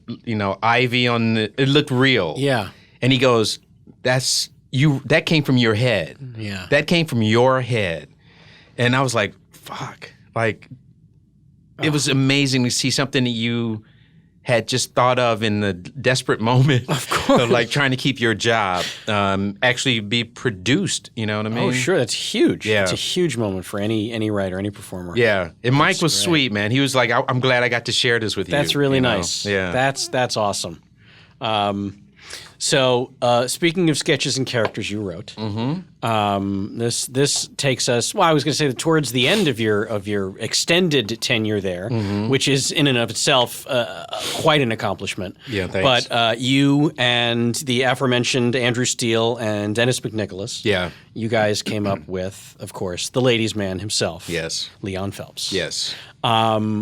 ivy on it. It looked real. Yeah. And he goes, that came from your head. Yeah. That came from your head. And I was like, fuck. Like, it was amazing to see something that you had just thought of in the desperate moment of like trying to keep your job actually be produced. You know what I mean? Oh, sure. That's huge. Yeah. It's a huge moment for any writer, any performer. Yeah. And Mike was sweet, man. He was like, I'm glad I got to share this with you. That's really know? nice. Yeah. That's awesome. So speaking of sketches and characters you wrote, this takes us. Well, I was going to say towards the end of your extended tenure there, which is in and of itself quite an accomplishment. Yeah, thanks. But you and the aforementioned Andrew Steele and Dennis McNicholas, you guys came up with, of course, the ladies' man himself, yes, Leon Phelps, yes,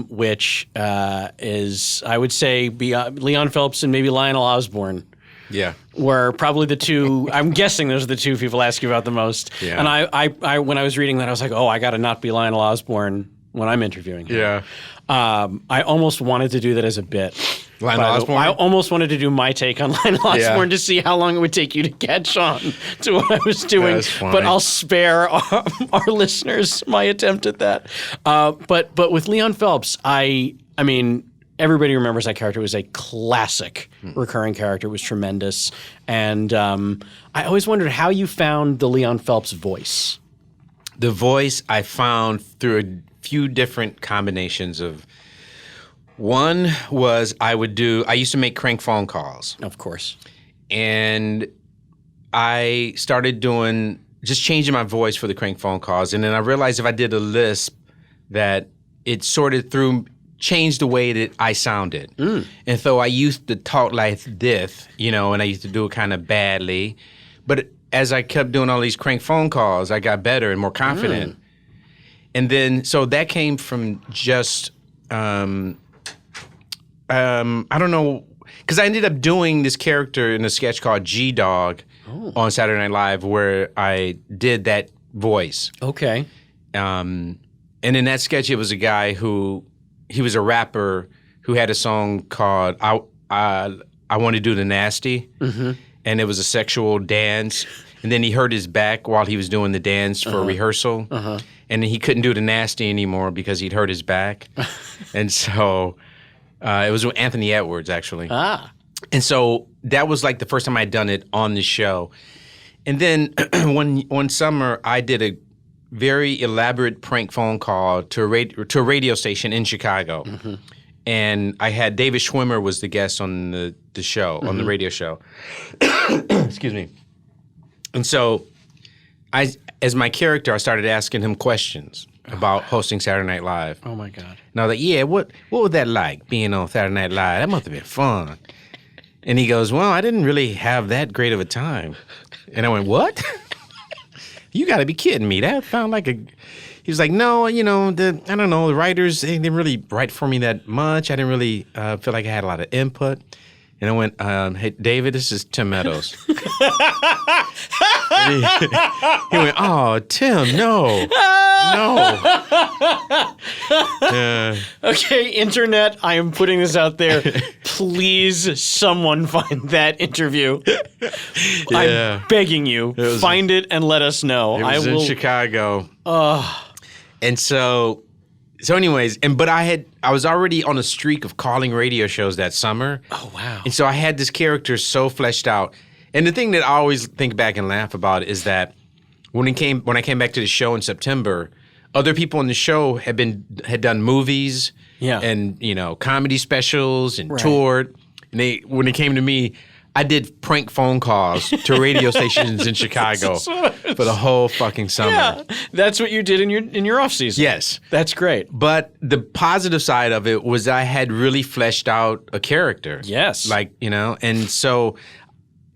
which is, I would say, Leon Phelps and maybe Lionel Osborne. Yeah, were probably the two. I'm guessing those are the two people ask you about the most. Yeah. And I when I was reading that, I was like, oh, I got to not be Lionel Osborne when I'm interviewing him. Yeah. I almost wanted to do that as a bit. Lionel Osborne? I almost wanted to do my take on Lionel Osborne to see how long it would take you to catch on to what I was doing. That's funny. But I'll spare our listeners my attempt at that. But with Leon Phelps, I mean, everybody remembers that character. It was a classic recurring character. It was tremendous. And I always wondered how you found the Leon Phelps voice. The voice I found through a few different combinations of. One was I used to make crank phone calls. Of course. And I started just changing my voice for the crank phone calls. And then I realized if I did a lisp that it sorted through changed the way that I sounded. And so I used to talk like this, and I used to do it kind of badly. But as I kept doing all these crank phone calls, I got better and more confident. And then, so that came from just, I don't know, because I ended up doing this character in a sketch called G-Dog on Saturday Night Live where I did that voice. Okay. And in that sketch, it was a guy he was a rapper who had a song called I Want to Do the Nasty. And it was a sexual dance. And then he hurt his back while he was doing the dance for rehearsal. And he couldn't do the nasty anymore because he'd hurt his back. And so it was with Anthony Edwards, actually. And so that was like the first time I'd done it on the show. And then one summer, I did a very elaborate prank phone call to a radio station in Chicago. And I had David Schwimmer was the guest on the show, on the radio show. Excuse me. And so as my character, I started asking him questions about hosting Saturday Night Live. Oh, my God. And I was like, yeah, what was that like, being on Saturday Night Live? That must have been fun. And he goes, well, I didn't really have that great of a time. And I went, what? You got to be kidding me. That sounded like he was like, no, I don't know, the writers, they didn't really write for me that much. I didn't really feel like I had a lot of input. And I went, hey, David, this is Tim Meadows. He went, oh, Tim, no. Okay, internet, I am putting this out there. Please, someone find that interview. I'm begging you. Find it and let us know. It was in Chicago. And so anyways, but I was already on a streak of calling radio shows that summer. Oh, wow. And so I had this character so fleshed out. And the thing that I always think back and laugh about is that when I came back to the show in September, other people on the show had done movies and comedy specials and toured. And when they came to me, I did prank phone calls to radio stations in Chicago for the whole fucking summer. Yeah, that's what you did in your off season. Yes. That's great. But the positive side of it was I had really fleshed out a character. Yes. Like, and so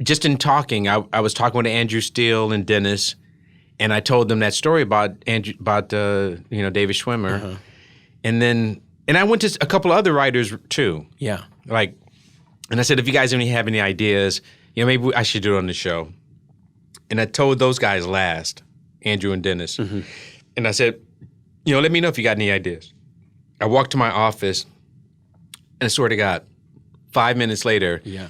just in talking, I was talking with Andrew Steele and Dennis, and I told them that story about David Schwimmer. And I went to a couple of other writers too. Yeah. And I said, if you guys have any ideas, maybe I should do it on the show. And I told those guys last, Andrew and Dennis. And I said, let me know if you got any ideas. I walked to my office, and I swear to God, 5 minutes later. Yeah.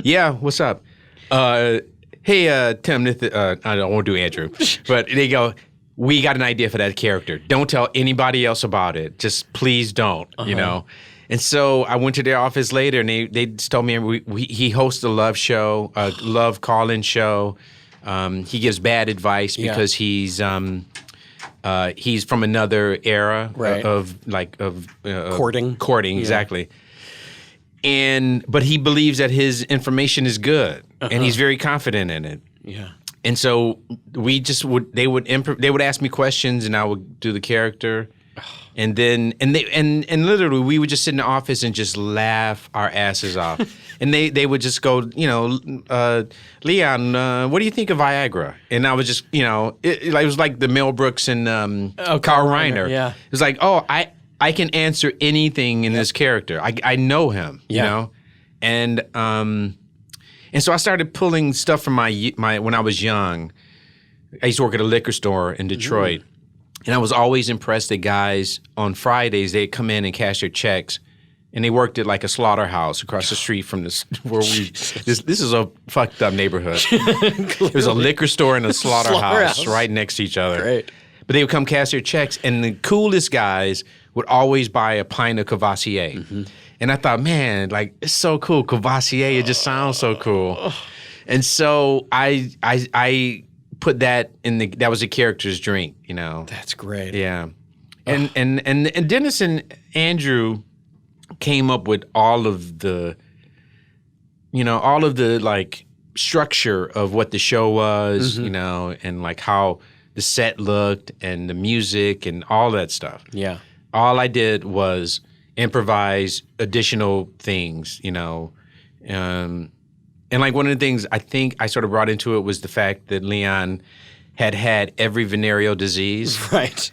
Yeah, what's up? Hey, Tim, I won't do Andrew. But they go, we got an idea for that character. Don't tell anybody else about it. Just please don't, And so I went to their office later, and they just told me he hosts a love show, a love call-in show. He gives bad advice because he's from another era of courting. Courting, exactly. But he believes that his information is good, and he's very confident in it. Yeah. And so they would ask me questions, and I would do the character. And then literally we would just sit in the office and just laugh our asses off. And they would just go, Leon, what do you think of Viagra? And I was just, it was like the Mel Brooks and Carl Reiner. Yeah. It was like, I can answer anything in this character. I know him, you know? And so I started pulling stuff from my when I was young. I used to work at a liquor store in Detroit. And I was always impressed that guys on Fridays, they'd come in and cash their checks, and they worked at like a slaughterhouse across the street from this this is a fucked up neighborhood. It was a liquor store and a slaughterhouse right next to each other. Great. But they would come cash their checks, and the coolest guys would always buy a pint of Cavassier. And I thought, man, like, it's so cool. Cavassier, it just sounds so cool. And so I put that that was a character's drink, That's great. Yeah. And Dennis and Andrew came up with all of the like structure of what the show was, and like how the set looked and the music and all that stuff. Yeah. All I did was improvise additional things, And like one of the things I think I sort of brought into it was the fact that Leon had every venereal disease. Right.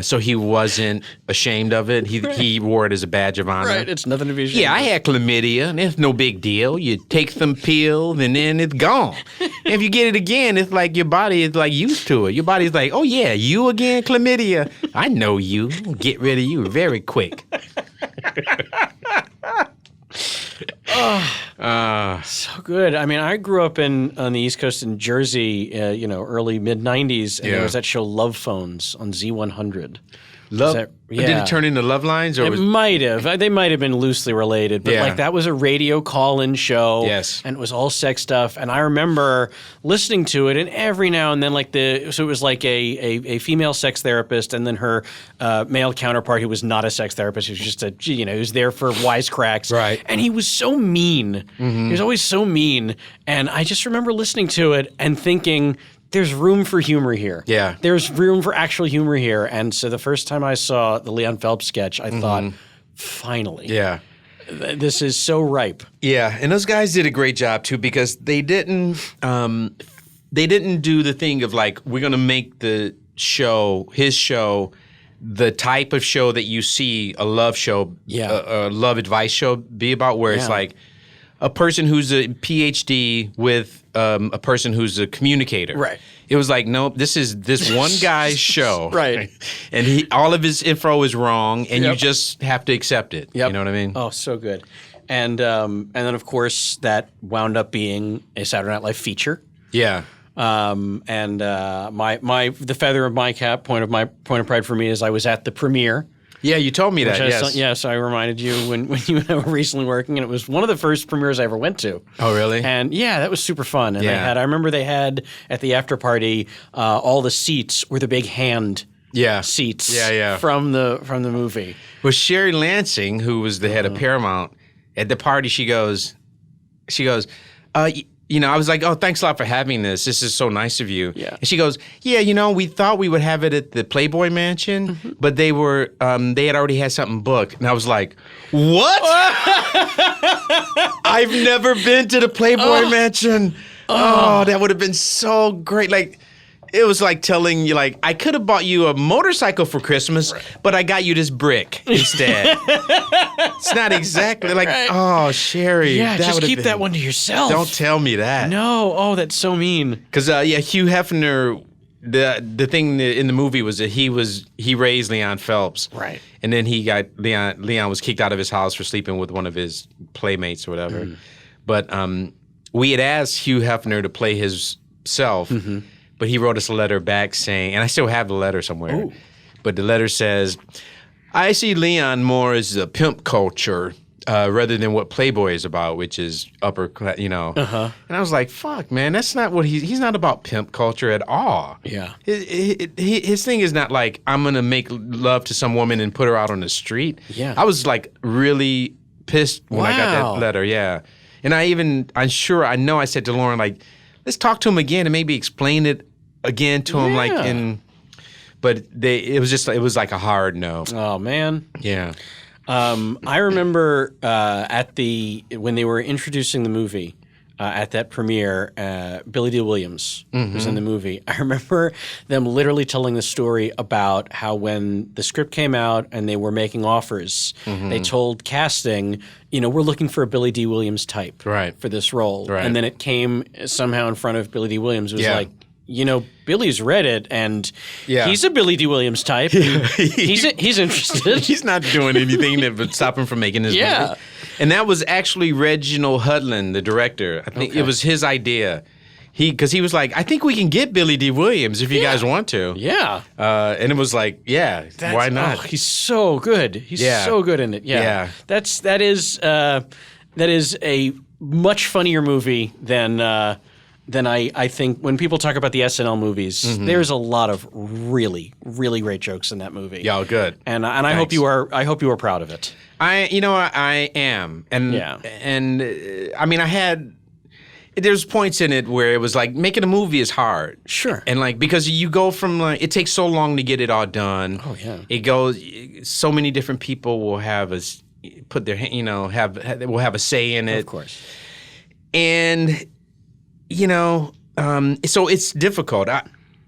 So he wasn't ashamed of it. He wore it as a badge of honor. Right. It's nothing to be ashamed of. Yeah, I had chlamydia, and it's no big deal. You take some pills, and then it's gone. If you get it again, it's like your body is like used to it. Your body's like, oh yeah, you again, chlamydia. I know you. I'll get rid of you very quick. So good. I mean, I grew up on the East Coast in Jersey, early mid-'90s, and there was that show Love Phones on Z100. Did it turn into Love Lines? Or it might have. They might have been loosely related, but that was a radio call-in show. Yes. And it was all sex stuff. And I remember listening to it, and every now and then, so it was like a female sex therapist, and then her male counterpart who was not a sex therapist. He was just he was there for wisecracks. Right. And he was so mean. He was always so mean. And I just remember listening to it and thinking, there's room for humor here. Yeah. There's room for actual humor here. And so the first time I saw the Leon Phelps sketch, I thought, finally. Yeah. This is so ripe. Yeah. And those guys did a great job, too, because they didn't do the thing of like, we're going to make his show, the type of show that you see a love show, a love advice show be about, where it's like a person who's a PhD with a person who's a communicator. Right. It was like, nope, this is this one guy's show. Right. And all of his info is wrong, and you just have to accept it. Yep. You know what I mean? Oh, so good. And then, of course, that wound up being a Saturday Night Live feature. Yeah. The feather of my cap, point of pride for me is I was at the premiere. Yeah, you told me that, yes. Yes, I reminded you when you and I were recently working, and it was one of the first premieres I ever went to. Oh, really? And yeah, that was super fun. And I remember they had at the after party, all the seats were the big hand seats from the movie. Well, Sherry Lansing, who was the head of Paramount, at the party, she goes, I was like, oh, thanks a lot for having this. This is so nice of you. Yeah. And she goes, yeah, we thought we would have it at the Playboy Mansion, but they had already had something booked. And I was like, what? I've never been to the Playboy Mansion. Oh, that would have been so great. Like, it was like telling you, like, I could have bought you a motorcycle for Christmas, but I got you this brick instead. It's not exactly like, oh, Sherry. Yeah, just keep that one to yourself. Don't tell me that. No. Oh, that's so mean. Because, Hugh Hefner, the thing in the movie was that he raised Leon Phelps. Right. And then Leon was kicked out of his house for sleeping with one of his playmates or whatever. But we had asked Hugh Hefner to play himself. But he wrote us a letter back saying, and I still have the letter somewhere, but the letter says, I see Leon more as a pimp culture rather than what Playboy is about, which is upper class, And I was like, fuck, man, that's not what he's not about pimp culture at all. Yeah. His thing is not like, I'm going to make love to some woman and put her out on the street. Yeah. I was like really pissed when I got that letter, yeah. And I know I said to Lauren, like, let's talk to him again and maybe explain it again to him, but it was like a hard no. Oh man. Yeah. I remember when they were introducing the movie at that premiere, Billy D. Williams was in the movie. I remember them literally telling the story about how when the script came out and they were making offers, they told casting, we're looking for a Billy D. Williams type for this role. Right. And then it came somehow in front of Billy D. Williams. It was like, Billy's read it, and he's a Billy D. Williams type. He's interested. He's not doing anything that would stop him from making his movie. And that was actually Reginald Hudlin, the director. I think it was his idea. Because he was like, I think we can get Billy D. Williams if you guys want to. Yeah. And it was like, why not? Oh, he's so good. He's so good in it. Yeah. That is a much funnier movie than I think when people talk about the SNL movies. There's a lot of really, really great jokes in that movie. Yeah, good. And I hope you are proud of it. I am. And I mean, there's points in it where it was like making a movie is hard. Sure. And like, because you go from like, it takes so long to get it all done. Oh yeah. It goes, so many different people will have will have a say in it. Of course. And, so it's difficult.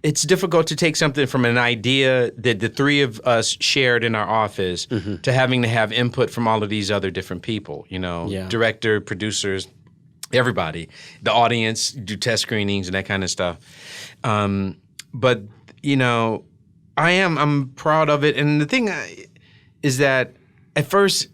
It's difficult to take something from an idea that the three of us shared in our office to having to have input from all of these other different people, director, producers, everybody, the audience, do test screenings and that kind of stuff. But, I'm proud of it. And the thing is that at first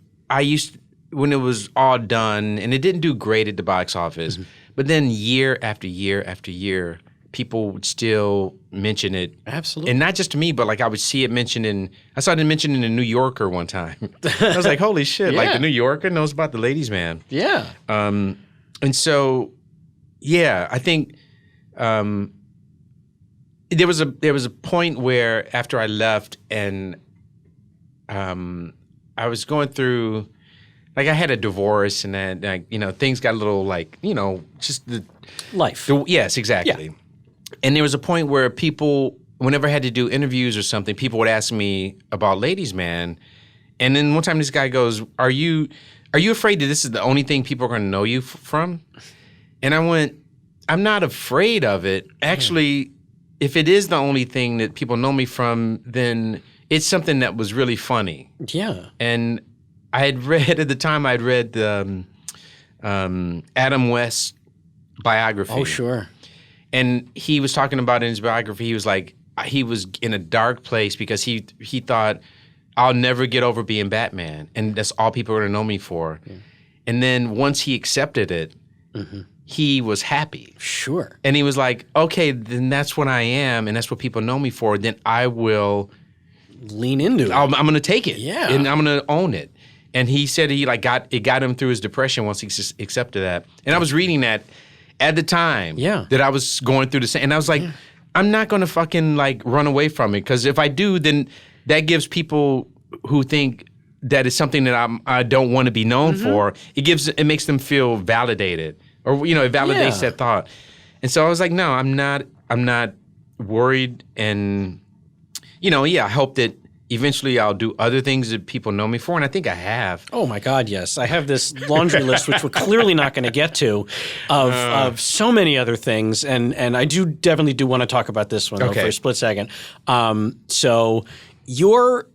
when it was all done, and it didn't do great at the box office, but then year after year after year, people would still mention it. Absolutely. And not just to me, but like I would see it mentioned I saw it mentioned in the New Yorker one time. I was like, holy shit, like the New Yorker knows about the Ladies' Man. Yeah. And so, I think there was a point where after I left and I was going through, like I had a divorce and then things got a little like, just the life. Yes, exactly. Yeah. And there was a point where people, whenever I had to do interviews or something, people would ask me about Ladies' Man. And then one time this guy goes, Are you afraid that this is the only thing people are going to know you from? And I went, I'm not afraid of it. Actually, if it is the only thing that people know me from, then it's something that was really funny. Yeah. And I had read, at the time, the Adam West biography. Oh, sure. And he was talking about in his biography, he was like, he was in a dark place because he thought, I'll never get over being Batman, and that's all people are going to know me for. Yeah. And then once he accepted it, he was happy. Sure. And he was like, okay, then that's what I am, and that's what people know me for. Then I will lean into it. I'm going to take it. Yeah. And I'm going to own it. And he said got him through his depression once he accepted that. And I was reading that at the time that I was going through the same. And I was like, I'm not going to fucking like run away from it, because if I do, then that gives people who think that is something that I don't want to be known for, it makes them feel validated, or it validates that thought. And so I was like, no, I'm not worried, and I hope that eventually I'll do other things that people know me for, and I think I have. Oh my God, yes. I have this laundry list, which we're clearly not going to get to, of so many other things, and I definitely do want to talk about this one though, for a split second. So your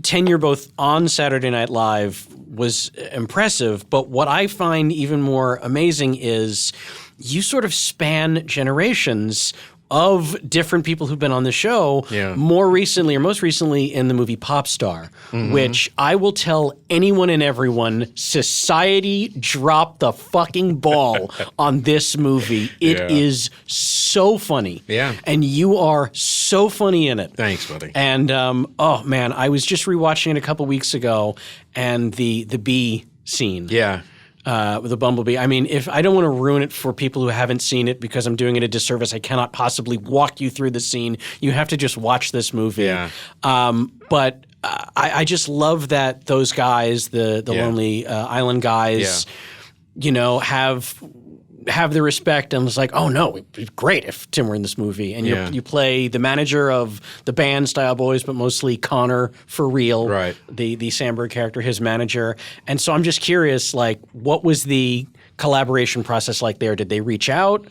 tenure both on Saturday Night Live was impressive, but what I find even more amazing is you sort of span generations of different people who've been on the show, most recently in the movie Pop Star, which I will tell anyone and everyone, society dropped the fucking ball on this movie. It is so funny. Yeah. And you are so funny in it. Thanks, buddy. And, oh man, I was just rewatching it a couple weeks ago, and the bee scene. Yeah. With the bumblebee. I mean, if I don't want to ruin it for people who haven't seen it because I'm doing it a disservice, I cannot possibly walk you through the scene. You have to just watch this movie. Yeah. But I just love that those guys, the Lonely Island guys, have the respect, and it's like, oh no, it'd be great if Tim were in this movie. And you play the manager of the band Style Boys, but mostly Connor for real, right? The Sandberg character, his manager. And so I'm just curious, like, what was the collaboration process like there? Did they reach out?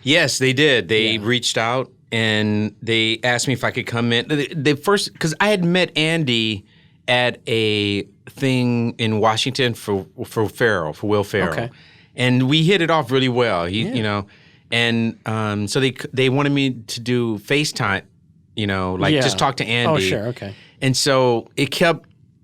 Yes, they did. They reached out and they asked me if I could come in. They first, because I had met Andy at a thing in Washington for Will Ferrell. Okay. And we hit it off really well. And so they wanted me to do FaceTime, just talk to Andy. Oh, sure, okay. And so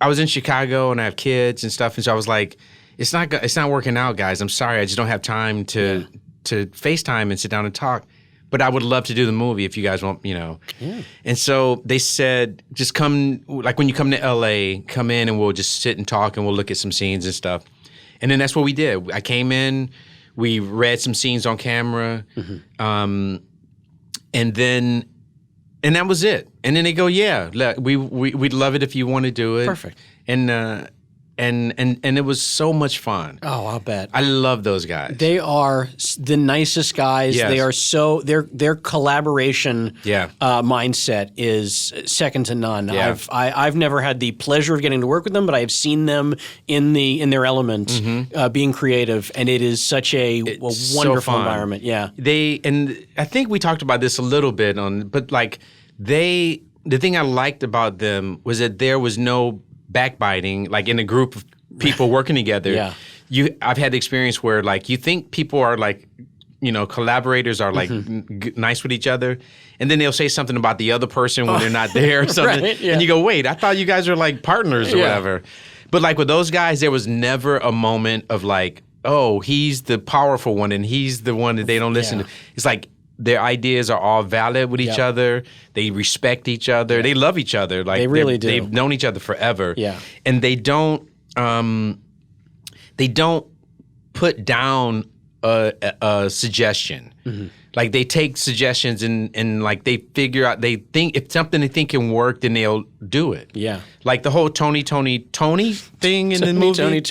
I was in Chicago and I have kids and stuff, and so I was like, it's not working out, guys. I'm sorry, I just don't have time to FaceTime and sit down and talk. But I would love to do the movie if you guys want, Yeah. And so they said, just come, like when you come to LA, come in and we'll just sit and talk and we'll look at some scenes and stuff. And then that's what we did. I came in, we read some scenes on camera, and that was it. And then they go, we'd love it if you want to do it. Perfect. And it was so much fun. Oh, I'll bet. I love those guys. They are the nicest guys. Yes. They are so their collaboration mindset is second to none. Yeah. I've never had the pleasure of getting to work with them, but I have seen them in their element, being creative, and it is such a wonderful environment. Yeah. And I think we talked about this a little bit the thing I liked about them was that there was no backbiting, like in a group of people working together. I've had the experience where like you think people are like, collaborators are like nice with each other, and then they'll say something about the other person when they're not there or something, right, and you go, wait, I thought you guys were like partners or whatever. But like with those guys, there was never a moment of like, oh, he's the powerful one and he's the one that they don't listen to. It's like their ideas are all valid with each other. They respect each other. They love each other. Like they really do. They've known each other forever. Yeah. And they don't put down a suggestion. Like they take suggestions and like they figure out, they think if something they think can work, then they'll do it. Yeah. Like the whole Tony thing in the movie.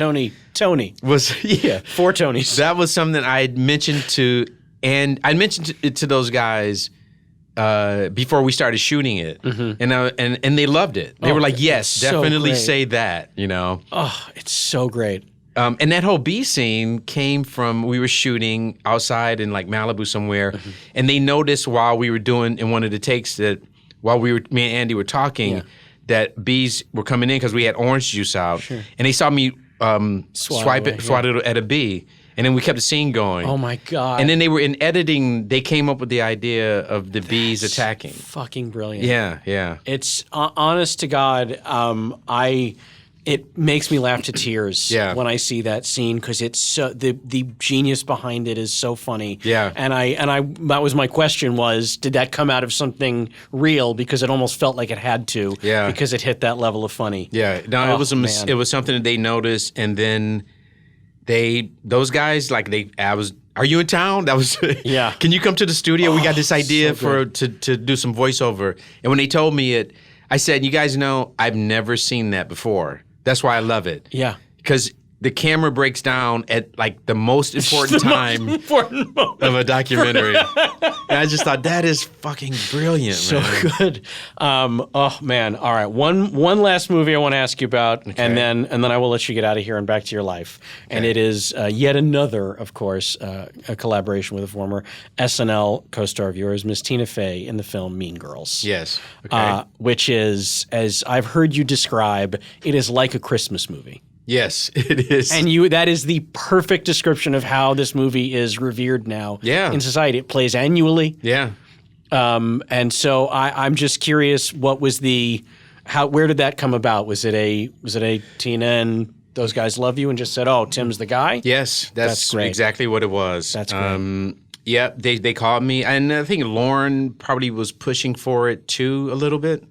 Tony was four Tonys. That was something I had mentioned to. And I mentioned it to those guys before we started shooting it, and they loved it. They were like, "Yes, definitely say that." Oh, it's so great. And that whole bee scene came from we were shooting outside in like Malibu somewhere, and they noticed while we were doing in one of the takes that me and Andy were talking, that bees were coming in because we had orange juice out, and they saw me swat it at a bee. And then we kept the scene going. Oh, my God. And then they were in editing, they came up with the idea of the bees attacking. Fucking brilliant. Yeah. It's, honest to God, it makes me laugh to tears when I see that scene because it's so, the genius behind it is so funny. Yeah. And that was my question was, did that come out of something real? Because it almost felt like it had to. Yeah. Because it hit that level of funny. Yeah. No, it was something that they noticed, and then those guys, like are you in town? That was Can you come to the studio? We got this idea to do some voiceover. And when they told me it, I said, you guys know, I've never seen that before. That's why I love it. Yeah. Because the camera breaks down at like the most important time Most important moment. of a documentary. And I just thought that is fucking brilliant, So man. good. Oh man. All right. One last movie I want to ask you about, and then I will let you get out of here and back to your life. And it is yet another, of course, a collaboration with a former SNL co-star of yours, Miss Tina Fey, in the film Mean Girls. Yes. Okay. Which is, as I've heard you describe, it is like a Christmas movie. Yes, it is. And that is the perfect description of how this movie is revered now in society. It plays annually. Yeah. And so I'm just curious, what was where did that come about? Was it a Tina and those guys love you and just said, oh, Tim's the guy? Yes, that's great. exactly what it was. That's great. Yeah, they called me, and I think Lauren probably was pushing for it too a little bit.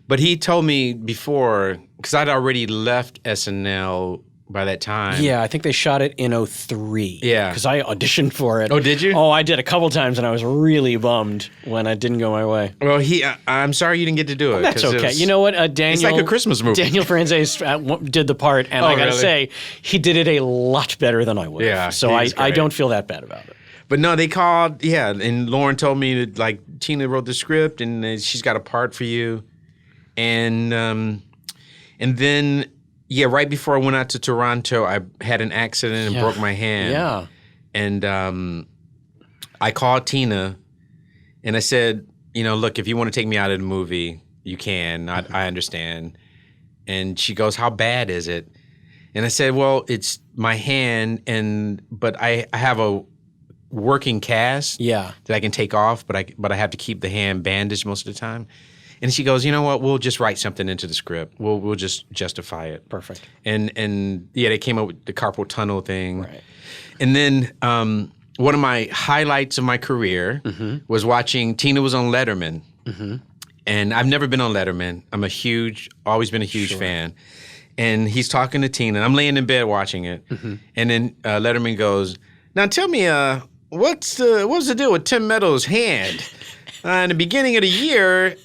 But he told me before, because I'd already left SNL by that time. Yeah, I think they shot it in 2003. Yeah. Because I auditioned for it. Oh, did you? Oh, I did a couple times, and I was really bummed when it didn't go my way. Well, I'm sorry you didn't get to do it. That's okay. You know what? Daniel. It's like a Christmas movie. Daniel Franzese did the part, and I got to say, he did it a lot better than I would. Yeah, So I don't feel that bad about it. But no, they called, and Lauren told me that, like, Tina wrote the script, and she's got a part for you. And then, right before I went out to Toronto, I had an accident and broke my hand. Yeah. And I called Tina, and I said, look, if you want to take me out of the movie, you can. I understand. And she goes, how bad is it? And I said, well, it's my hand, but I have a working cast that I can take off, but I have to keep the hand bandaged most of the time. And she goes, you know what? We'll just write something into the script. We'll just justify it. Perfect. And they came up with the carpal tunnel thing. Right. And then one of my highlights of my career was watching Tina was on Letterman. Mm-hmm. And I've never been on Letterman. I'm always been a huge fan. And he's talking to Tina. I'm laying in bed watching it. Mm-hmm. And then Letterman goes, now tell me, what's the deal with Tim Meadows' hand? In the beginning of the year,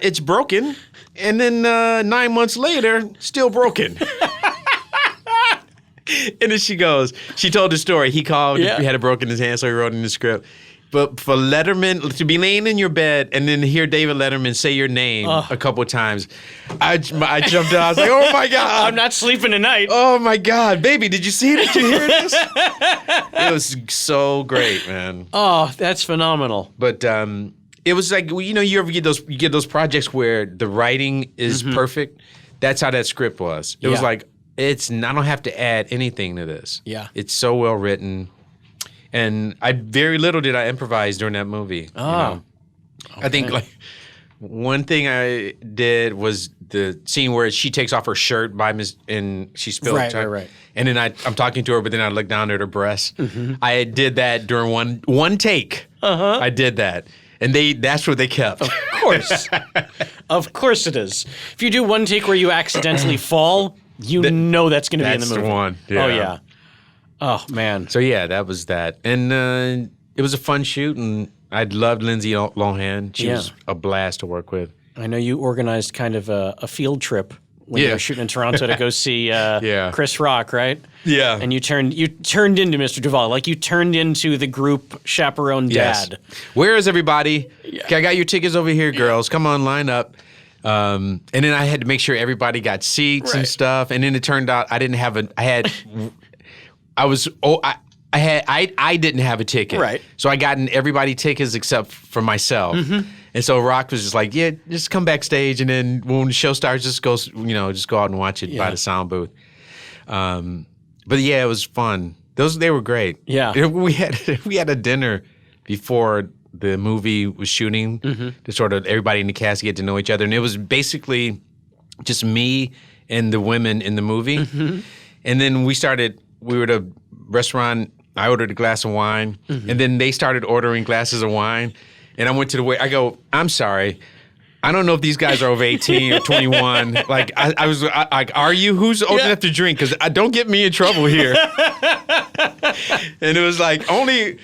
it's broken, and then 9 months later, still broken. And then she told the story. He called, he had it broken in his hand, so he wrote in the script. But for Letterman, to be laying in your bed and then hear David Letterman say your name a couple of times, I jumped out. I was like, oh, my God. I'm not sleeping tonight. Oh, my God. Baby, did you see it? Did you hear this? It was so great, man. Oh, that's phenomenal. But it was like, you ever get those projects where the writing is perfect? That's how that script was. It was like, I don't have to add anything to this. Yeah. It's so well written. And very little did I improvise during that movie. Oh. Okay. I think like one thing I did was the scene where she takes off her shirt and she spilled right. And then I'm talking to her, but then I look down at her breasts. Mm-hmm. I did that during one take. Uh-huh. I did that. And that's what they kept. Of course. Of course it is. If you do one take where you accidentally fall, know that's going to be in the movie. That's the one. Yeah. Oh, yeah. Oh, man. So, that was that. And it was a fun shoot, and I loved Lindsay Lohan. She was a blast to work with. I know you organized kind of a field trip when you were shooting in Toronto to go see Chris Rock, right? Yeah. And you turned into Mr. Duvall. Like, you turned into the group chaperone dad. Yes. Where is everybody? Yeah. Okay, I got your tickets over here, girls. Come on, line up. And then I had to make sure everybody got seats and stuff. And then it turned out I didn't have I didn't have a ticket. Right. So I gotten everybody tickets except for myself. Mm-hmm. And so Rock was just like, just come backstage, and then when the show starts, just go out and watch it by the sound booth. But it was fun. They were great. Yeah. We had a dinner before the movie was shooting to sort of everybody in the cast get to know each other, and it was basically just me and the women in the movie. Mm-hmm. And then we were at a restaurant. I ordered a glass of wine, and then they started ordering glasses of wine. And I went to the waiter. I go, I'm sorry. I don't know if these guys are over 18 or 21. Like, I was like, are you? Who's old enough to drink? Because don't get me in trouble here. And it was like, only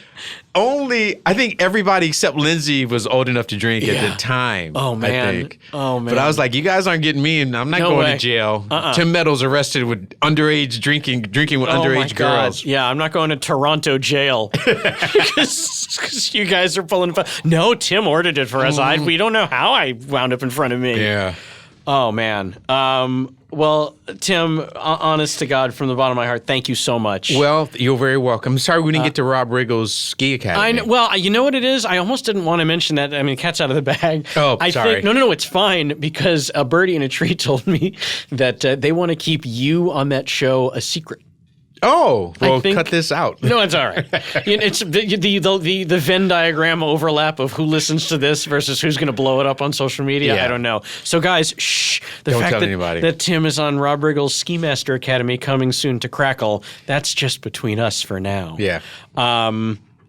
I think everybody except Lindsay was old enough to drink at the time. Oh, man. I think. Oh, man. But I was like, you guys aren't getting me, and I'm not going to jail. Tim Meadows arrested with underage drinking with underage girls. Yeah, I'm not going to Toronto jail because you guys are pulling. No, Tim ordered it for us. We don't know how I wound up in front of me. Yeah. Oh, man. Well, Tim, honest to God, from the bottom of my heart, thank you so much. Well, you're very welcome. Sorry we didn't get to Rob Riggle's ski academy. Well, you know what it is? I almost didn't want to mention that. I mean, cat's out of the bag. Oh, sorry. No, it's fine, because a birdie in a tree told me that they want to keep you on that show a secret. Oh, well, cut this out. No, it's all right. It's the Venn diagram overlap of who listens to this versus who's going to blow it up on social media. Yeah. I don't know. So, guys, shh. Don't tell anybody. That Tim is on Rob Riggle's Ski Master Academy coming soon to Crackle, that's just between us for now. Yeah.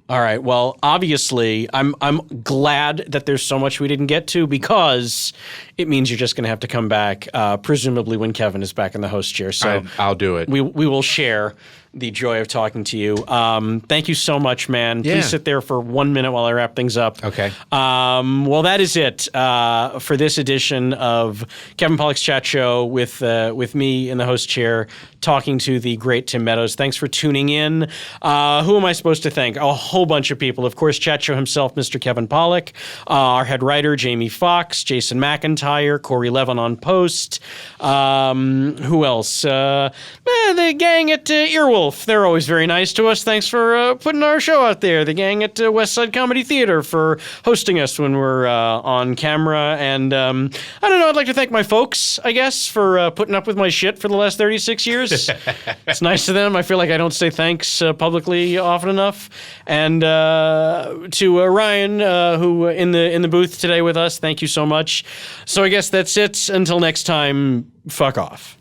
All right. Well, obviously, I'm glad that there's so much we didn't get to, because it means you're just going to have to come back, presumably when Kevin is back in the host chair. So I'll do it. We will share the joy of talking to you. Thank you so much, man. Yeah. Please sit there for 1 minute while I wrap things up. Okay. Well, that is it for this edition of Kevin Pollak's Chat Show with me in the host chair talking to the great Tim Meadows. Thanks for tuning in. Who am I supposed to thank? A whole bunch of people. Of course, Chat Show himself, Mr. Kevin Pollak, our head writer, Jamie Foxx, Jason McIntyre, Corey Levin on post. Who else? The gang at Earwolf. They're always very nice to us. Thanks for putting our show out there. The gang at West Side Comedy Theater for hosting us when we're on camera. And I don't know, I'd like to thank my folks, I guess, for putting up with my shit for the last 36 years. It's nice of them. I feel like I don't say thanks publicly often enough. And to Ryan, who in the booth today with us, thank you so much. So I guess that's it. Until next time, fuck off.